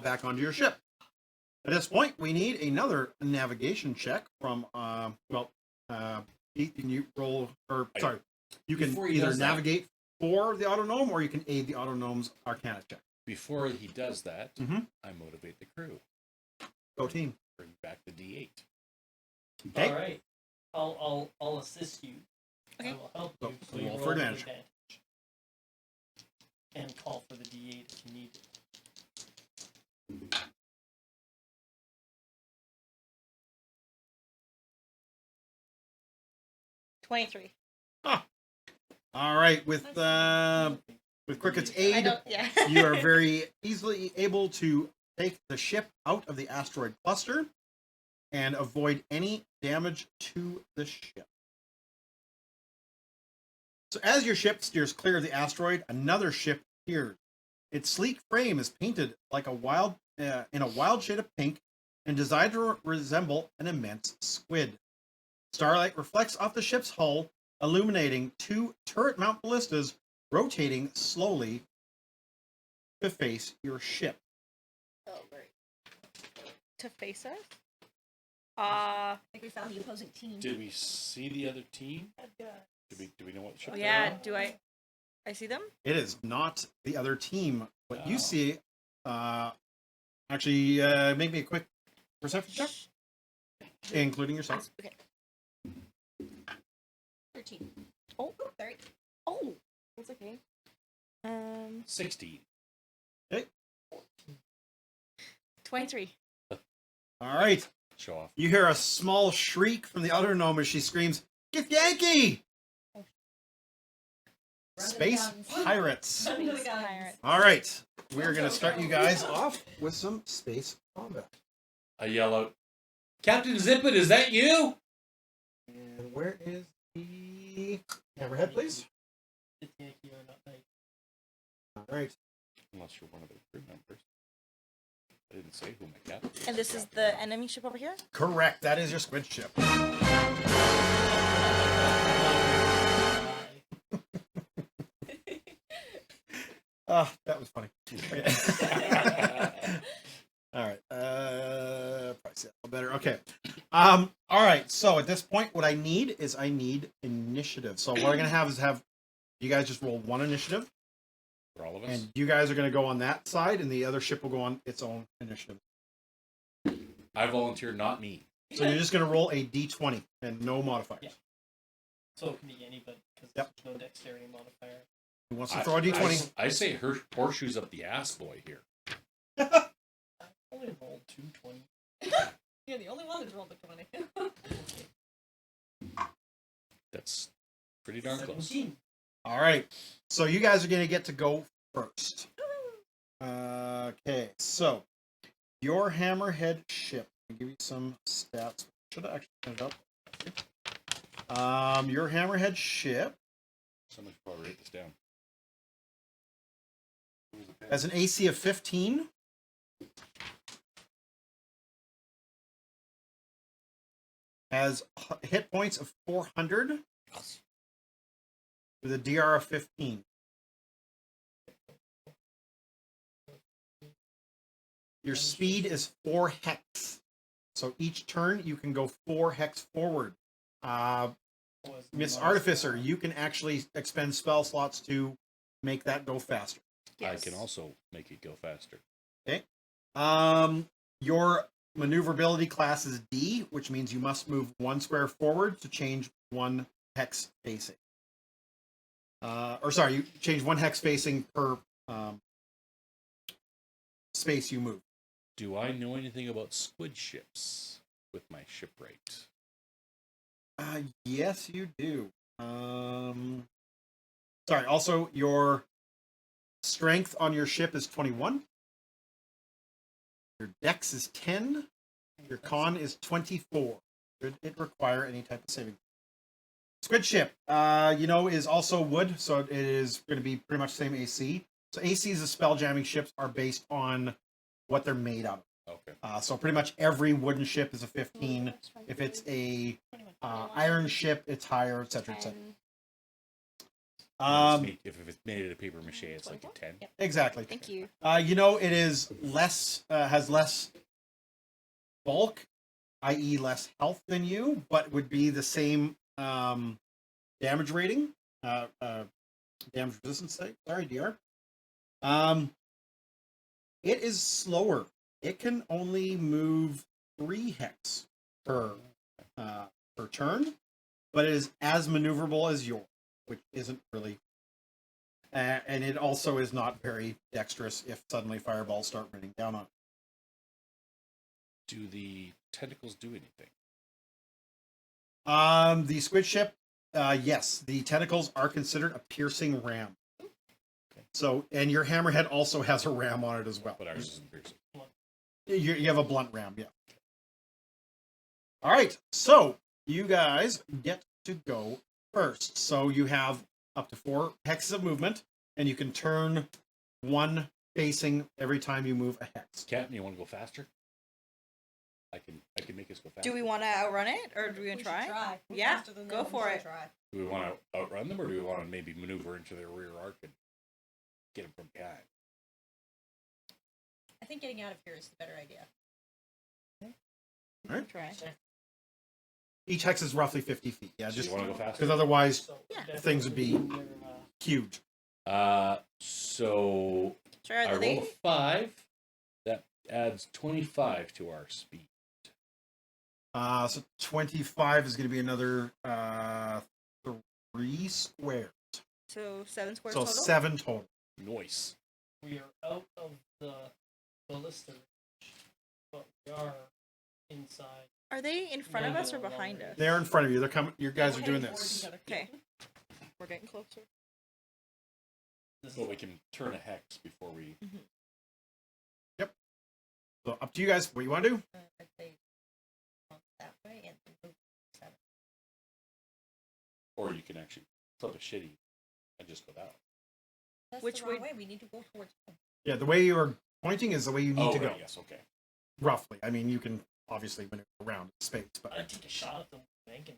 back onto your ship. At this point, we need another navigation check from Pete, can you roll, or sorry, you can Before he either does that- navigate for the autognome or you can aid the autognome's Arcana check. Before he does that, Mhm. I motivate the crew. Go team. Bring back the D8. Okay. All right. I'll assist you. Okay. I will help So, you. So you roll roll for with advantage. advantage. And call for the D8 if you need it. 23. All right, with Cricket's I aid, don't. Yeah. you are very easily able to take the ship out of the asteroid cluster and avoid any damage to the ship. So as your ship steers clear of the asteroid, another ship appears. Its sleek frame is painted like in a wild shade of pink and designed to resemble an immense squid. Starlight reflects off the ship's hull, illuminating two turret mount ballistas rotating slowly to face your ship. Oh, great. To face us? I think we found the opposing team. Did we see the other team? Do we know what ship they're Yeah. on? Do I see them? It is not the other team. What you Oh. see, actually, make me a quick perception check, including yourself. Okay. 13. Oh. Sorry. Oh. It's okay. 16. 23. All right. Show off. You hear a small shriek from the other gnome as she screams, "Get Yankee!" Run to the Space guns. pirates. Run to the guns. Pirate. All right. We're going to start you guys off with some space combat. I yell out, Captain Zippet, is that you? And where is the hammerhead, please? It's Yankee or not nice. All right. Unless you're one of the crew members. I didn't say who my captain is. And this is the enemy ship over here? Correct. That is your squid ship. That was funny. All right. Probably say that better. Okay. All right. So at this point, what I need is initiative. So what I'm gonna have is you guys just roll one initiative, For all of us? and you guys are gonna go on that side, and the other ship will go on its own initiative. I volunteer, not me. So you're just gonna roll a d20 and no modifiers. Yeah. So it can be anybody because Yep. there's no dexterity modifier. Who wants to throw a d20? I say horseshoes up the ass boy here. I only rolled 220. You're the only one that's rolled a 20. That's pretty darn close. 17. All right. So you guys are gonna get to go first. Okay. So your hammerhead ship. I'll give you some stats. Should have actually put it up. Your hammerhead ship Someone should probably write this down. has an AC of 15. Has hit points of 400 with a DR of 15. Your speed is 4 hex. So each turn you can go 4 hex forward. Was Miss nice. Artificer, you can actually expend spell slots to make that go faster. I can also make it go faster. Your maneuverability class is D, which means you must move 1 square forward to change 1 hex facing. You change 1 hex facing per space you move. Do I know anything about squid ships with my shipwright? Yes, you do. Also, your strength on your ship is 21. Your dex is 10. Your con is 24. Should it require any type of saving? Squid ship, is also wood, so it is going to be pretty much the same AC. So ACs of spell jamming ships are based on what they're made out of. Okay. So pretty much every wooden ship is a 15. If it's a iron ship, it's higher, etc., etc. If it's made out of paper mache, it's like a 10. Exactly. Thank you. It is less, has less bulk, i.e., less health than you, but would be the same damage rating, damage resistance. Sorry, DR. It is slower. It can only move 3 hex per turn, but it is as maneuverable as yours, which isn't really. And it also is not very dexterous if suddenly fireballs start raining down on it. Do the tentacles do anything? The squid ship, yes, the tentacles are considered a piercing ram. So, and your hammerhead also has a ram on it as well. But ours isn't piercing. You have a blunt ram, yeah. All right, so you guys get to go first. So you have up to 4 hexes of movement, and you can turn 1 facing every time you move a hex. Captain, you want to go faster? I can make us go faster. Do we want to outrun it, or do we want to try? Yeah, go for it. Do we want to outrun them, or do we want to maybe maneuver into their rear arc and get them from behind? I think getting out of here is the better idea. All right. Try. Each hex is roughly 50 feet. Yeah, So just you want to go faster? because otherwise So Yeah. things would be definitely huge. So Try I the rolled a 5. That adds 25 to our speed. So 25 is going to be another 3 squares. So 7 squares So total. 7 total. Nice. we are out of the ballista range, but we are inside. Are they in front of us or behind us? They're in front of you. They're coming. You guys are doing Heading towards this. each other. Okay. We're getting closer. This Well, is we can turn a hex before we. So up to you guys. What you want to do? I'd say that way and then move 7. Or you can actually flip a shitty and just go that way. That's Which the wrong way- way. We need to go towards home. Yeah, the way you are pointing is the way you need to go. Right, yes, okay. Roughly. I mean, you can obviously maneuver around space, but I'd take a shot at them banking.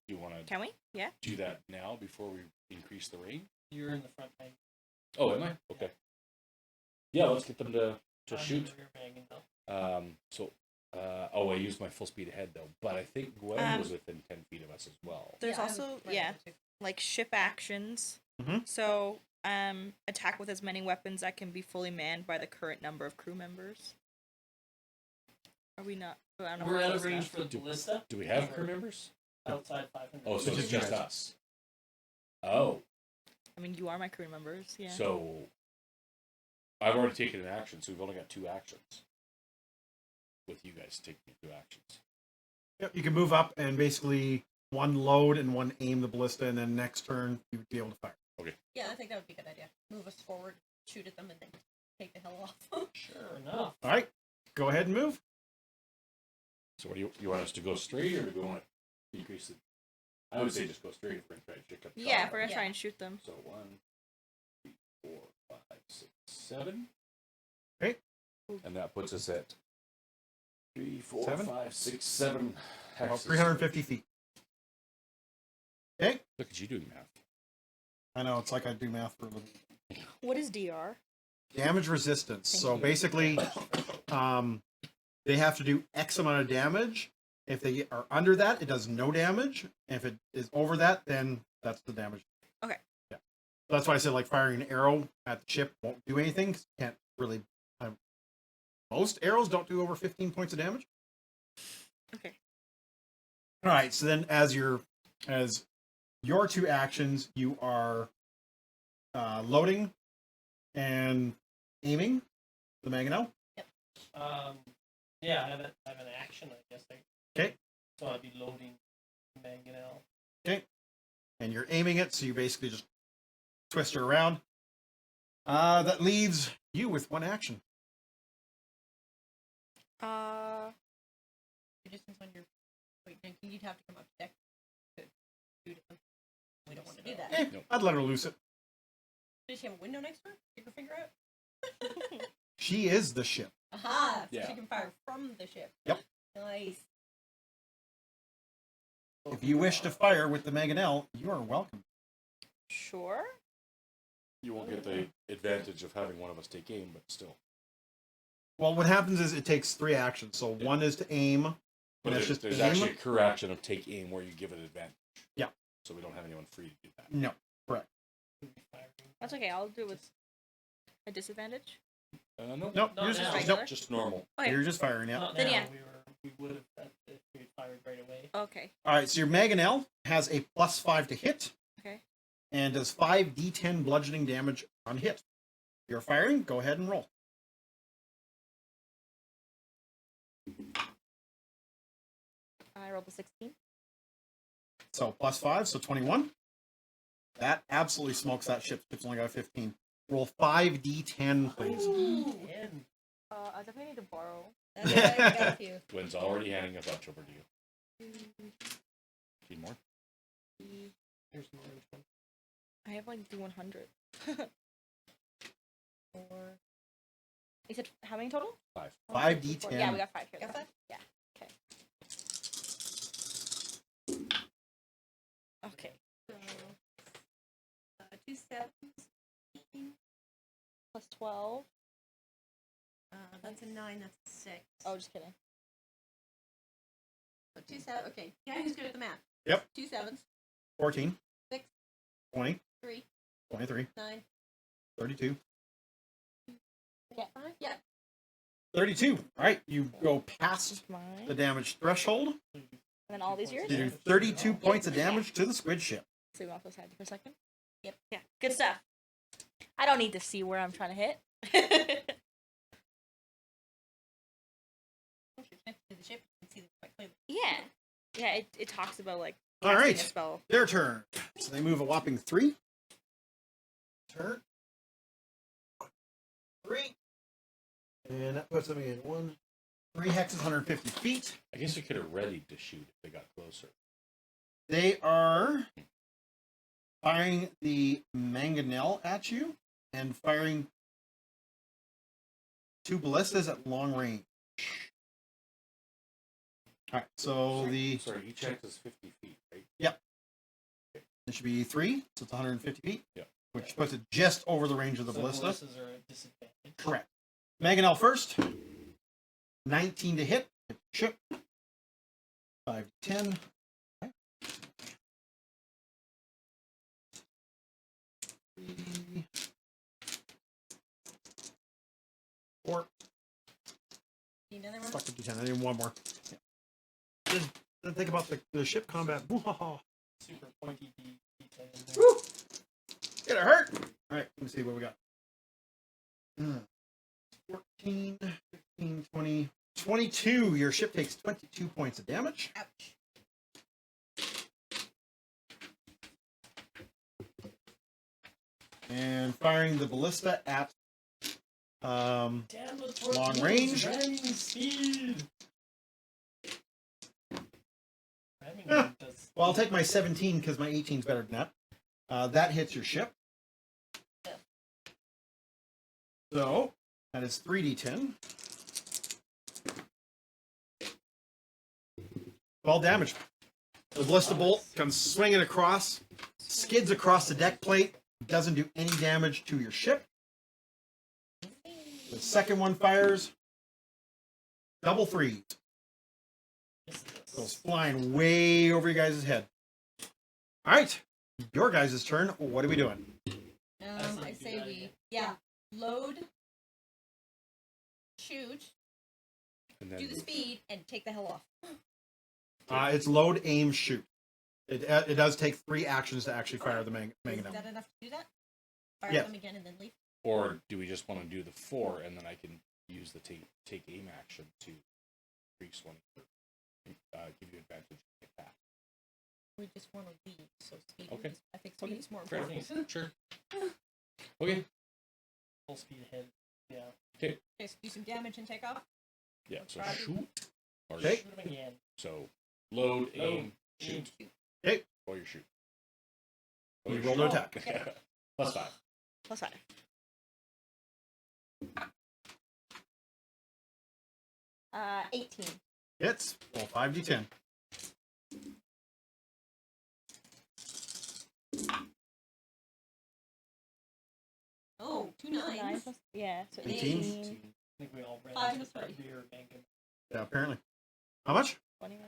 You want to Can we? Yeah. do that now before we increase the range? You're in the front bank. Oh, am I? Okay. Yeah, let's get them to I'm in shoot. the rear banging though. I used my full speed ahead though, but I think Gwen was within 10 feet of us as well. There's Yeah, I'm also right yeah, there, too. like ship actions. Mhm. So attack with as many weapons that can be fully manned by the current number of crew members. Are we not? I don't know We're if out close of range enough. for the ballista. Do we have crew members? Outside 500. Oh, so Which it's is you just guys. us. Oh, I mean, you are my crew members. Yeah. so I've already taken an action, so we've only got 2 actions. With you guys taking 2 actions. yep, you can move up and basically 1 load and 1 aim the ballista, and then next turn you would be able to fire. Yeah, I think that would be a good idea. Move us forward, shoot at them, and then take the hell off. Sure enough. All right, go ahead and move. So what do you want us to go straight, or do we want to increase it? I would say just go straight if we're going to try to pick up. Yeah, if we're gonna Yeah. try and shoot them. So 1, 3, 4, 5, 6, 7. Okay. And that puts us at 3, 4, 7? 5, 6, 7. About hexes. 350 feet. Okay. Look at you doing math. I know, it's like I do math for a living. What is DR? Damage resistance. Thank So you. basically, they have to do X amount of damage. If they are under that, it does no damage. If it is over that, then that's the damage. Okay. Yeah. That's why I said like firing an arrow at the ship won't do anything. 'Cause you can't really. Most arrows don't do over 15 points of damage. Okay. All right. So then, as your 2 actions, you are loading and aiming the mangonel. Yeah, I have an action, I guess. Okay. So I'd be loading mangonel. And you're aiming it, so you basically just twist her around. That leaves you with one action. Your distance on your wait, then you'd have to come up to deck to shoot them. We don't want to do that. Nope. I'd let her loose it. Does she have a window next to her? Stick her finger out. She is the ship. Aha! So Yeah. she can fire from the ship. Yep. Nice. If you wish to fire with the mangonel, you are welcome. Sure. You won't get the advantage of having one of us take aim, but still. Well, what happens is it takes 3 actions. So one is to aim. But And that's there's, just there's aim. actually a career action of take aim where you give it advantage. Yeah. So we don't have anyone free to do that. No, correct. That's okay. I'll do it with a disadvantage. Nope, Not you're just, now. Regular? Just normal. Okay. you're just firing it. Not Then now, yeah. we would have if we had fired right away. Okay. All right, so your mangonel has a +5 to hit. Okay. And does 5d10 bludgeoning damage on hit. You're firing, go ahead and roll. I rolled a 16. So +5, so 21. That absolutely smokes that ship. It's only got a 15. Roll 5d10, please. And I definitely need to borrow. That's what I got you. Gwen's already handing a bunch over to you. Need more? here's the orange one. I have like D100. 4. You said how many total? 5. 5d10. Yeah, we got 5 here. Got though. 5? Yeah. Okay. So, 2 7s. Plus 12. That's a 9. That's a 6. Oh, just kidding. So 2 7. Okay. Yeah, who's good at the math? Yep. 2 7s. 14. 6. 20. 3. 23. 9. 32. Yeah. 5. Yeah. 32. All right, you go past Mine. the damage threshold. And then all these yours? You do 32 points of damage to the squid ship. So you want those handy for a second? Yep. Yeah. Good stuff. I don't need to see where I'm trying to hit. If you're connected to the ship, you can see them quite clearly. Yeah. Yeah, it talks about like All casting right. a spell. Their turn. So they move a whopping 3. Turn. 3. And that puts them in 1. 3 hexes, 150 feet. I guess we could have readied to shoot if they got closer. They are firing the mangonel at you and firing 2 ballistas at long range. All right, so Sorry, each hex is 50 feet, right? it should be 3, so it's 150 feet. Yep. Which puts it just over the range of the So ballista. ballistas are a disadvantage. Correct. Mangonel first. 19 to hit. Ship. 5 to 10. Okay. 3. 4. Need another one? Fuck the D10. I need one more. Yeah. Then think about the ship combat. Woo-ha-ha. Super pointy D10 in there. Woo! Get it hurt. All right, let me see what we got. 14, 15, 20, 22. Your ship takes 22 points of damage. Ouch. And firing the ballista at Damn the long range. Ramming speed. Ramming Ah. does. Well, I'll take my 17 because my 18 is better than that. That hits your ship. So that is 3d10. 12 damage. The ballista bolt comes swinging across, skids across the deck plate, doesn't do any damage to your ship. The second one fires. Double 3. Goes flying way over you guys' head. All right, your guys' turn. What are we doing? I say we, load, shoot, And then do the speed, and take the hell off. It's load, aim, shoot. It does take 3 actions to actually fire the Is mangonel. that enough to do that? Fire Yeah. them again and then leave? Or do we just want to do the 4 and then I can use the take aim action to increase one, give you advantage to attack? We just want to leave, so speed. Okay. I think speed is more Fair important. enough. Sure. Okay. Full speed ahead. Yeah. Okay, so do some damage and take off. Yeah, so Roger. shoot. Or Okay. Shoot him again. So load, aim, shoot. Okay. Or you shoot. You Or roll to attack. Plus 5. Plus 5. Uh, 18. Hits. Roll 5d10. Oh, two 9 nines. plus, yeah, so 18. 18. I think we all ran 5 into and a that 3. beer bank. Yeah, apparently. How much? 21.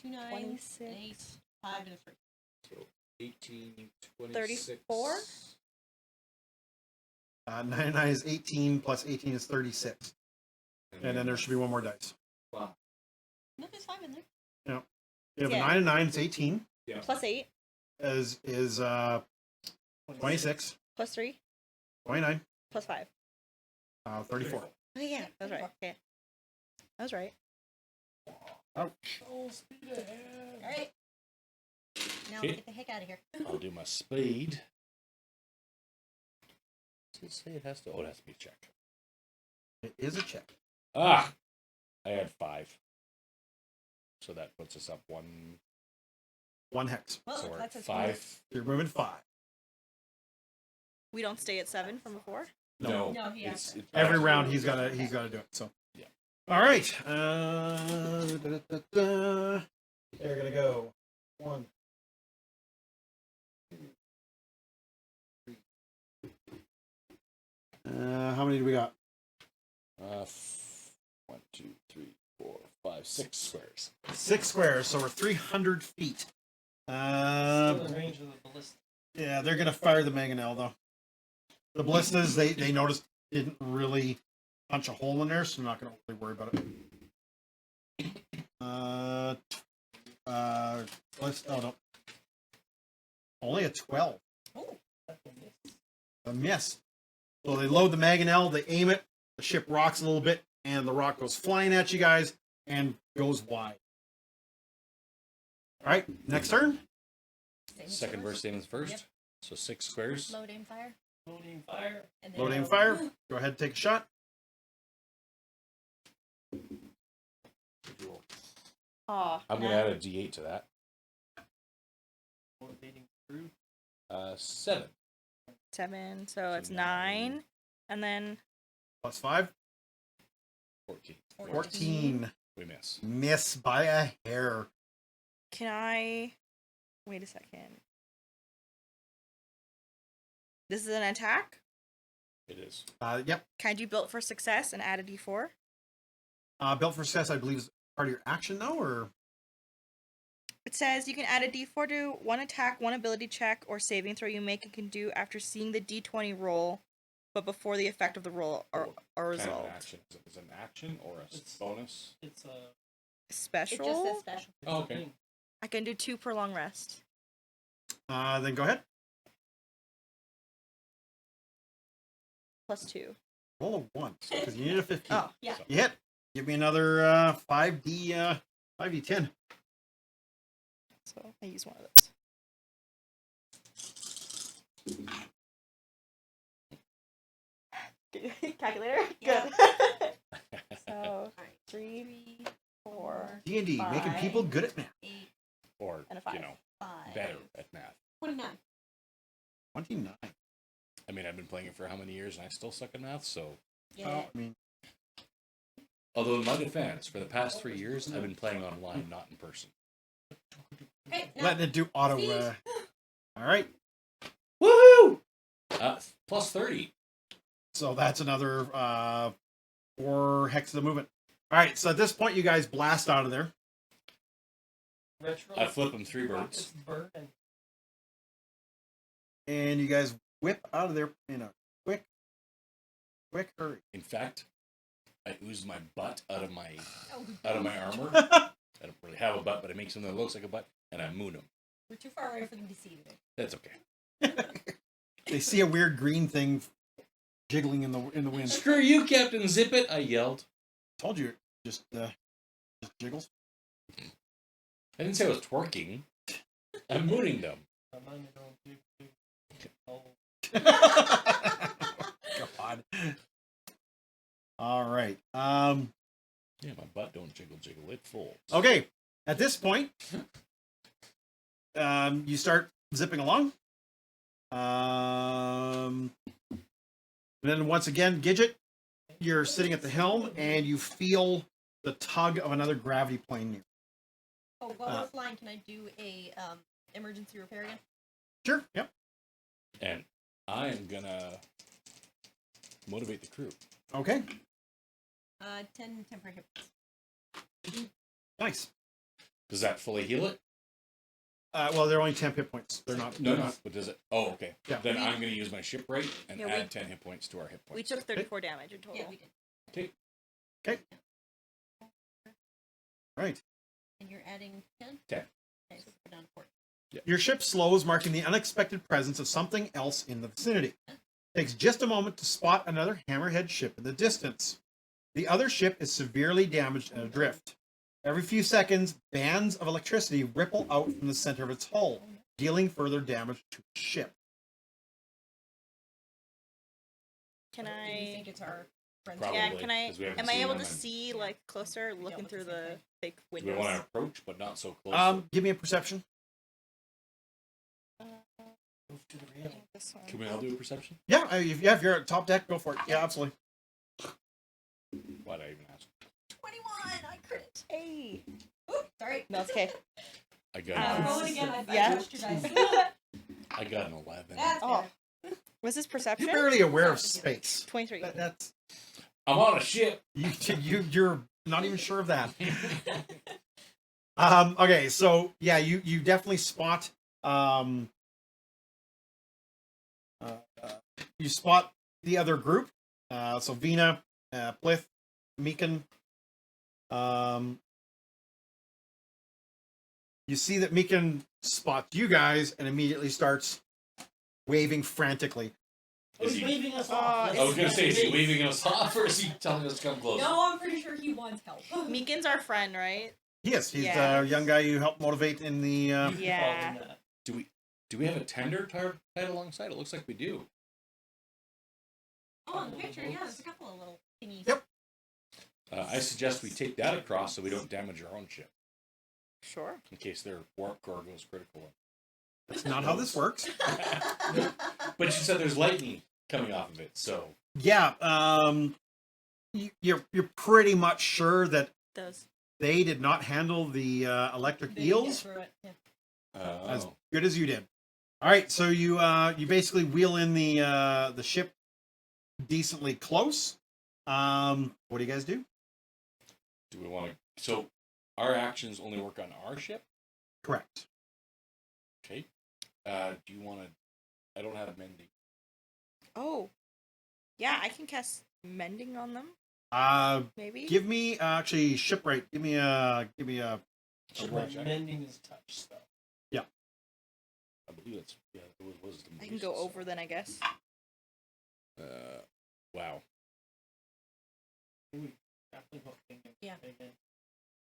2 nines, 26. an 8, 5 and a 3. So 18, 26. 34? 99 is 18 plus 18 is 36. And then there should be one more dice. Wow. No, there's 5 in there. You have Yeah. a 9 and 9, it's 18. Yeah. Plus 8. Is 26, Plus 3. 29, Plus 5. 34. Oh, yeah, that's right. Okay. That was right. Oh, speed ahead. Alright. Now Okay. get the heck out of here. I'll do my speed. Does it say it has to? Oh, it has to be a check. It is a check. Ah! I had 5. So that puts us up 1. 1 hex. Well, So we're that's at a 5. You're moving 5. We don't stay at 7 from before? No. No, he has to. Every round he's gotta do it. So Yeah. All right. They're gonna go 1, 2, 3. How many do we got? 1, 2, 3, 4, 5, 6 squares. 6 squares. So we're 300 feet. Still in range of the ballista. Yeah, they're gonna fire the mangonel though. The ballistas they noticed didn't really punch a hole in there, so I'm not gonna really worry about it. No. Only a 12. Oh, That's a miss. A miss. So they load the mangonel, they aim it, the ship rocks a little bit, and the rock goes flying at you guys and goes wide. All right, next turn. same as Second yours. burst aim is first. Yep. So 6 squares. Load, aim, fire. Loading fire. And then Load, aim, fire. Go ahead and take a shot. Oh, I'm going to add a d8 to that. Motivating through. 7. 7, so it's 9. And then Plus 5. 14. 14. We miss. Miss by a hair. can I wait a second? This is an attack? It is. Yep. Can I do built for success and add a d4? Built for success, I believe, is part of your action, though, or? It says you can add a d4 to one attack, one ability check, or saving throw you make and can do after seeing the d20 roll, but before the effect of the roll or Kind result. of an action. Is it an action or a It's- bonus? It's a. it Special? just says special. Oh, okay. I can do 2 per long rest. Then go ahead. Plus 2. Roll a 1, because you need a 15. Oh, Yeah. You hit. Give me another 5d10. so I use one of those. Calculator? Yeah. Good. So, Alright. 3, 4, D&D, making people good at math. 8, Or, And a 5. better at math. 29. 29. I mean, I've been playing it for how many years and I still suck at math, so. Yeah. Oh, I mean, Although, in my defense, for the past 3 years, I've been playing online, not in person. Okay, now letting it do auto. speed. All right. Woohoo! Plus 30. So that's another 4 hexes of movement. All right. So at this point, you guys blast out of there. Retro. I flip them 3 birds. Rockets burn and And you guys whip out of there in a quick hurry. In fact, I ooze my butt out of my Oh, armor. I don't really have a butt, but I make something that looks like a butt, and I moon them. we're too far away for them to see it. That's okay. They see a weird green thing jiggling in the wind. Screw you, Captain Zip It! I yelled. Told you, just jiggles. I didn't say I was twerking. I'm mooning them. I'm on your own big. Oh, God. All right. Yeah, my butt don't jiggle jiggle. It folds. Okay. At this point, you start zipping along. And then once again, Gidget, you're sitting at the helm and you feel the tug of another gravity plane near. Oh, while we're flying, can I do a emergency repair again? Sure. Yep. And I am gonna motivate the crew. Okay. 10 temporary hit points. Nice. Does that fully heal it? Well, they're only 10 hit points. They're not. No, no. But does it? Oh, okay. Yeah. Then I'm gonna use my shipwright and Yeah, we- add 10 hit points to our hit We points. took 34 damage in total. Yeah, we did. Okay. Right. And you're adding 10? 10. Okay, so we're down to 4. Your ship slows, marking the unexpected presence of something else in the vicinity. Takes just a moment to spot another hammerhead ship in the distance. The other ship is severely damaged and adrift. Every few seconds, bands of electricity ripple out from the center of its hull, dealing further damage to the ship. Can Do you I? think it's our friends? Probably. Yeah, can I? 'cause we haven't Am I seen able them to and- see like closer, looking with through the same the thing. fake Do we windows? want to approach, but not so close? Give me a perception. This one. Can we all do a perception? Yeah, if you're at top deck, go for it. Yeah, absolutely. Why'd I even ask? 21! I crit! Hey. Oop, sorry. No, it's okay. I got. Roll it again. I Yeah. touched your dice. I got an 11. That's Oh. better. Was this perception? You're barely aware of space. 23. That's I'm on a ship. you're not even sure of that. Okay, so yeah, you definitely spot you spot the other group. So Vina, Plith, Meekin. You see that Meekin spots you guys and immediately starts waving frantically. Is He's he- waving us Oh, off. I was gonna say, is he Let's- waving us off or is he telling us to come closer? No, I'm pretty sure he wants help. Meekin's our friend, right? Yes, he's Yeah. the young guy you helped motivate in the. You can call Yeah. him that. Do we have a tender tied alongside? It looks like we do. Oh, in the picture, yeah, there's a couple of little thingies. Yep. I suggest we take that across so we don't damage our own ship Sure. in case their warp core goes critical. That's not how this works. But you said there's lightning coming off of it, so Yeah, you're pretty much sure that Those. they did not handle the electric They didn't get eels through it, yeah. as good as you did. All right, so you basically wheel in the ship decently close. What do you guys do? do we want to? So our actions only work on our ship. Correct. Okay. Do you want to? I don't have mending. Oh. Yeah, I can cast mending on them. Maybe. Give me actually shipwright. Give me a Should roll my check. mending is touch spell. I believe it's it was wisdom. I can go based, over then, I guess. So. Wow. Grappling hook thing can Yeah. dig in,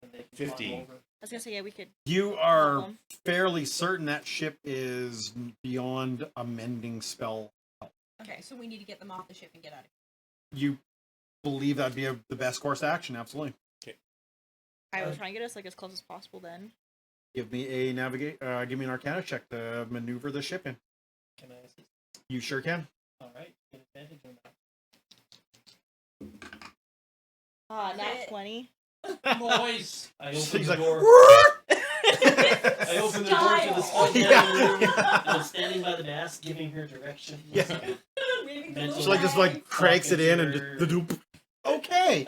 and they can 15. climb over. I was gonna say, yeah, we could. You help are 'em. fairly certain that ship is beyond a mending spell. Okay, so we need to get them off the ship and get out of You believe that'd be the best course of action? Absolutely. I will try and get us like as close as possible then. Give me a give me an Arcana check to maneuver the ship in. Can I assist? You sure can. Alright, get advantage on that. Nat 20. Noise. I open He's the like, door. I open the door to the Style. spelljammer room. I'm standing by the desk, giving her directions. Yeah. it. Maybe Mental- So just like cranks it in and just the doop. Okay.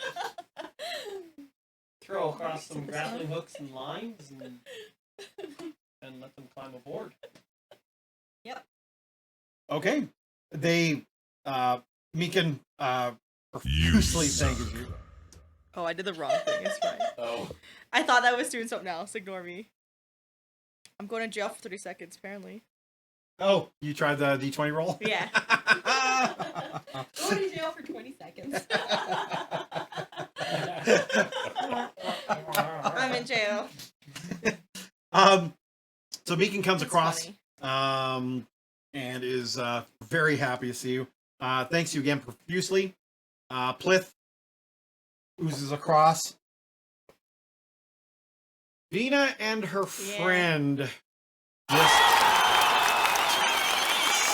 Throw across some This grappling hooks and lines and let them climb aboard. Okay. They Meekin profusely thanks you. Oh, I did the wrong thing. It's fine. Oh. I thought that was doing something else. Ignore me. I'm going to jail for 30 seconds, apparently. Oh, you tried the D20 roll? Yeah. Go to jail for 20 seconds. I'm in jail. So Meekin comes That's across funny. and is very happy to see you. Thanks you again profusely. Plith, oozes across. Vina and her friend just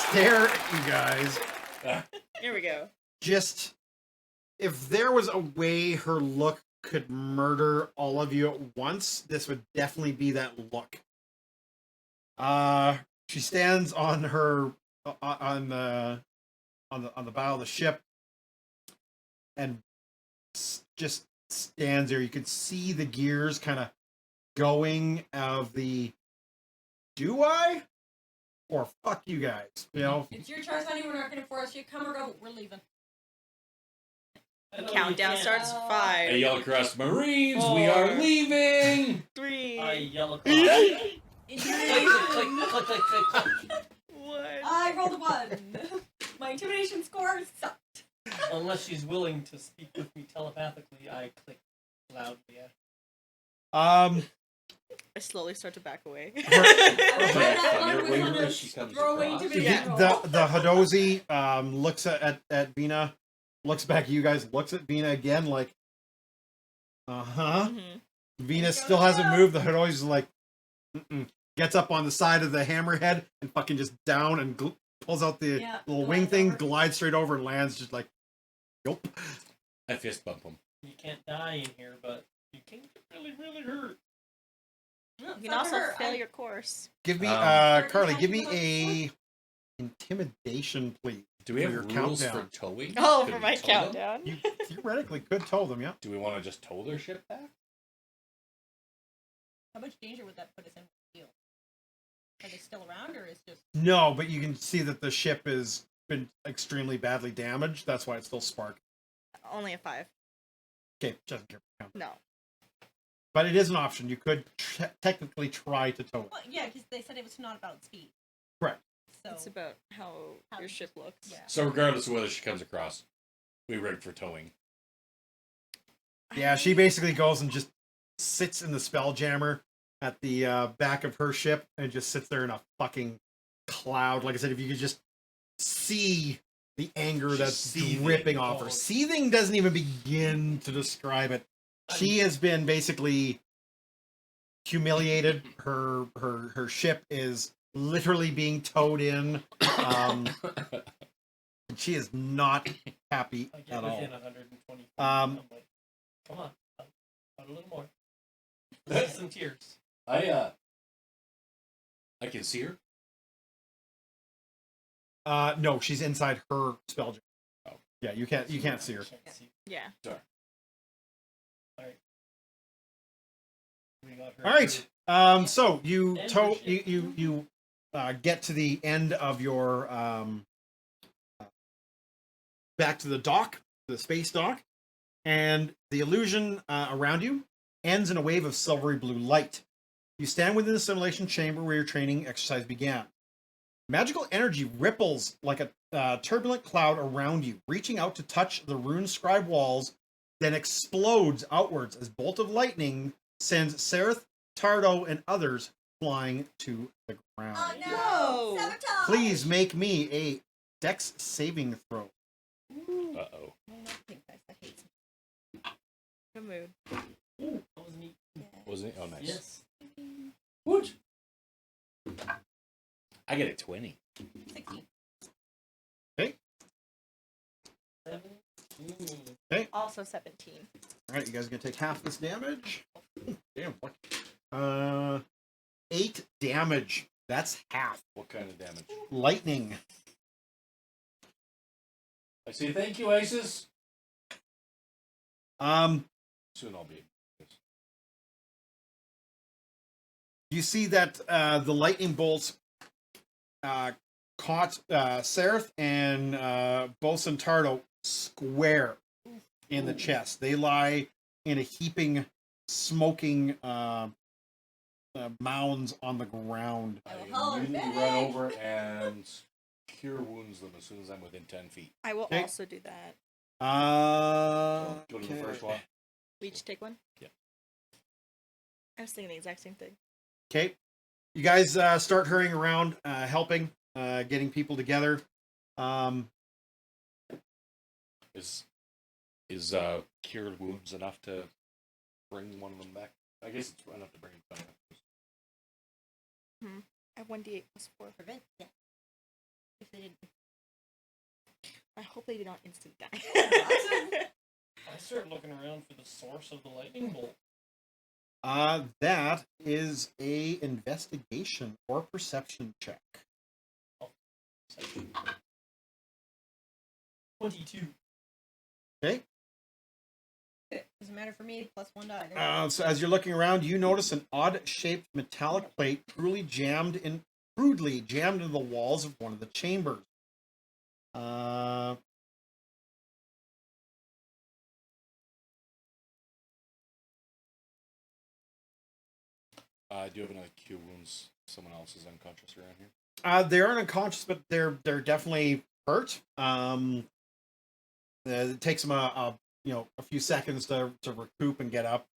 stare at you guys. Here we go. Just, if there was a way her look could murder all of you at once, this would definitely be that look. She stands on her on the bow of the ship and just stands there. You can see the gears kind of going of the do I or fuck you guys, you know. It's your choice, honey. We're not going to force you. Come or go. We're leaving. I know you Countdown can't. starts I 5, yell across, Marines, we are 4, leaving! 3. I yell across. It's click, click, click, click, click, click. What? I rolled a 1. My intimidation score sucked. Unless she's willing to speak with me telepathically, I click loudly at I slowly start to back away. I will find that Thunder one with wave on as she a comes throwaway across. intimidation roll. the Hadozi looks at Vina, looks back at you guys, looks at Vina again like, Mhm. Vina still hasn't moved. The Hadozi's like, gets up on the side of the hammerhead and fucking just down and pulls out the little wing glides thing, over. glides straight over and lands just like, nope. I fist bump him. You can't die in here, but you can get really, really hurt. No, You can also fail your course. Give me, Um, Carly, give me a intimidation, please. Do we For have your rules countdown. for towing? Oh, Could for we my tow them? countdown. You theoretically could tow them, yeah. Do we want to just tow their ship back? How much danger would that put us in? Are they still around, or is just? No, but you can see that the ship has been extremely badly damaged. That's why it's still sparking. Only a 5. Okay, doesn't care. No. But it is an option. You could technically try to tow it. Well, yeah, because they said it was not about speed. Correct. So It's about how How your you- ship looks. yeah. So regardless of whether she comes across, we rig for towing. Yeah, she basically goes and just sits in the Spelljammer at the back of her ship and just sits there in a fucking cloud. Like I said, if you could just see the anger She's that's seething. dripping off her. Oh. Seething doesn't even begin to describe it. She has been basically humiliated. Her ship is literally being towed in. She is not happy I at get all. within 120 feet. Um, I'm like, come on, out a little more. There's some tears. I can see her. No, she's inside her Spelljammer. Oh. Yeah, you can't see her. Can't see. Yeah. Sorry. We got her All right. through. So you End tow your ship. you get to the end of your back to the dock, the space dock, and the illusion around you ends in a wave of silvery blue light. You stand within the simulation chamber where your training exercise began. Magical energy ripples like a turbulent cloud around you, reaching out to touch the rune-scribed walls, then explodes outwards as bolt of lightning sends Sereth, Tardo, and others flying to the ground. Oh Whoa. no! Sabotage! Please make me a Dex saving throw. Uh-oh. Not pink dice, I hate Good mood. Ooh, that was neat. Wasn't it? Oh, nice. Yes. Woot. I get a 20. 16. 17. Also 17. All right, you guys are gonna take half this damage. Damn. What? 8 damage. That's half. What kind of damage? Lightning. I say thank you, Isis. Soon I'll be. You see that the lightning bolts caught Sereth and Bosun Tardo square in the chest. They lie in a heaping, smoking mounds on the ground. I Oh, immediately baby. run over and cure wounds them as soon as I'm within 10 feet. I will Okay. also do that. Go to the Okay. first one. We each take one? Yeah. I was thinking the exact same thing. Okay. You guys start hurrying around, helping, getting people together. Is Is cured wounds enough to bring one of them back? I guess it's enough to bring them back. I have 1d8 plus 4. Prevent death. If they didn't. I hope they do not instant die. I start looking around for the source of the lightning bolt. That is a investigation or perception check. 22. Okay. Doesn't matter for me. +1 die. So as you're looking around, you notice an odd-shaped metallic plate crudely jammed into the walls of one of the chambers. Do you have another cure wounds? Someone else is unconscious around here. They aren't unconscious, but they're definitely hurt. It takes them a few seconds to recoup and get up.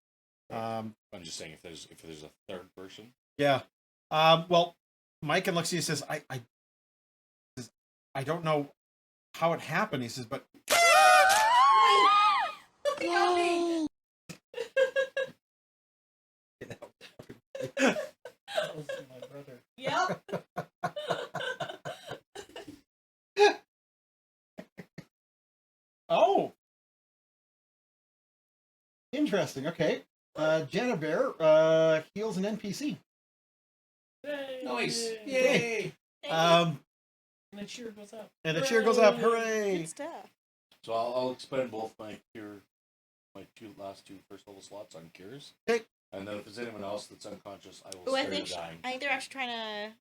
I'm just saying if there's a third person. Yeah. Well, Mike looks at you and says, I don't know how it happened. He says, but That was my brother. Yep. oh, interesting. Okay. Jenna Bear heals an NPC. Yay! Nice. Yay. Thank And the cheer goes up. And the cheer goes up. Hooray! Good stuff. So I'll expend both my last two first level slots on cures. Okay. And then if there's anyone else that's unconscious, I will Oh, I spare think the dying. I think they're actually trying to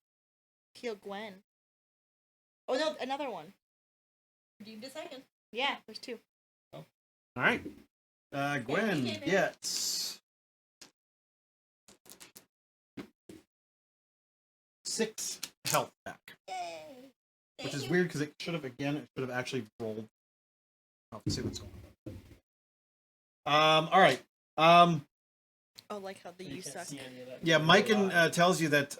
heal Gwen. Oh no, another one. Redeemed a second. Yeah, there's 2. All right. Gwen Hey, gets 6 health back, Yay. which Thank is you. weird because it should have actually rolled. I'll see what's going on. All right. Oh, like how the You you can't suck. see any of that. Yeah, Mike tells you that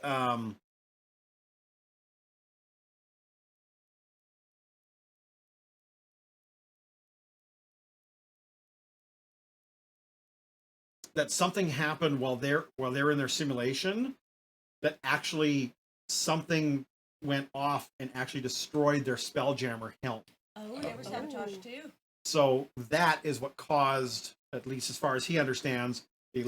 that something happened while they're in their simulation, that actually something went off and actually destroyed their Spelljammer helm. Oh, they were sabotaged too. So that is what caused, at least as far as he understands, the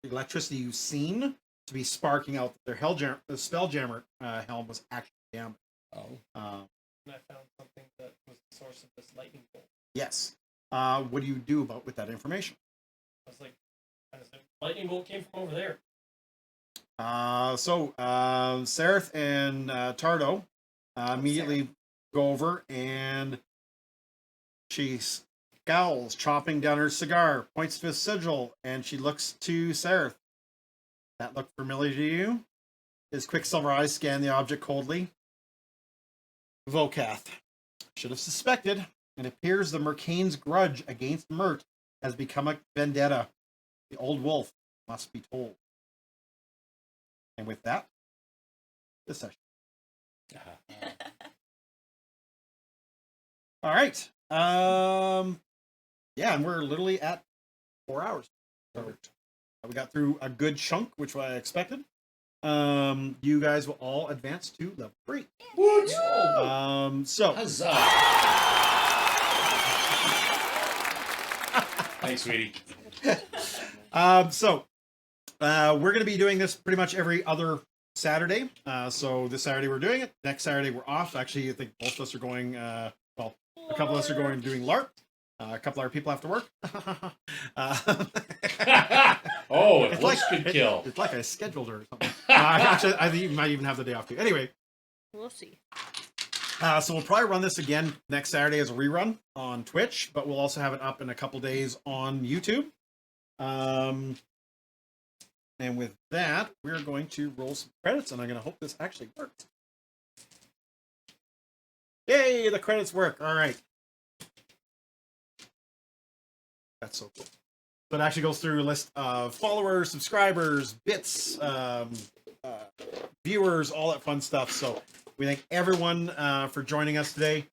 electricity you've seen to be sparking out. Their the Spelljammer helm was actually damaged. Oh. And I found something that was the source of this lightning bolt. Yes. What do you do with that information? I was like, kind of said, lightning bolt came from over there. So Sareth and Tardo immediately go over, and she scowls, chopping down her cigar, points to a sigil, and she looks to Sareth. That look familiar to you? His quicksilver eyes scan the object coldly. Vokath. Should have suspected. It appears the Mercane's grudge against Mert has become a vendetta. The old wolf must be told. And with that, this session. All right. Yeah, and we're literally at 4 hours. So we got through a good chunk, which I expected. You guys will all advance to level 3. So Huzzah! Thanks, sweetie. We're going to be doing this pretty much every other Saturday. So this Saturday we're doing it. Next Saturday we're off. Actually, I think both of us are going. A couple of us are going doing LARP. A couple other people have to work. Oh, it looks good kill. It's like I scheduled her or something. Actually, I think you might even have the day off too. Anyway, We'll see. so we'll probably run this again next Saturday as a rerun on Twitch, but we'll also have it up in a couple days on YouTube. And with that, we're going to roll some credits, and I'm going to hope this actually works. Yay, the credits work. All right. That's so cool. So it actually goes through a list of followers, subscribers, bits, viewers, all that fun stuff. So we thank everyone for joining us today.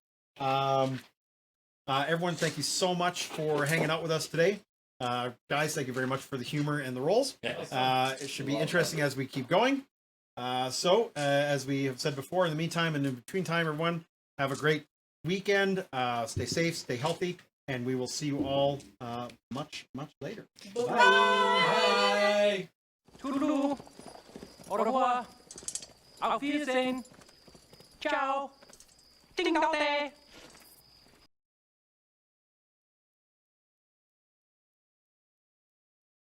Everyone, thank you so much for hanging out with us today. Guys, thank you very much for the humor and the rolls. It should be interesting as we keep going. As we have said before, in the meantime and in between time, everyone, have a great weekend. Stay safe, stay healthy, and we will see you all much later. Bye. Toodaloo. Au revoir. Auf Wiedersehen. Ciao. Ding dong day.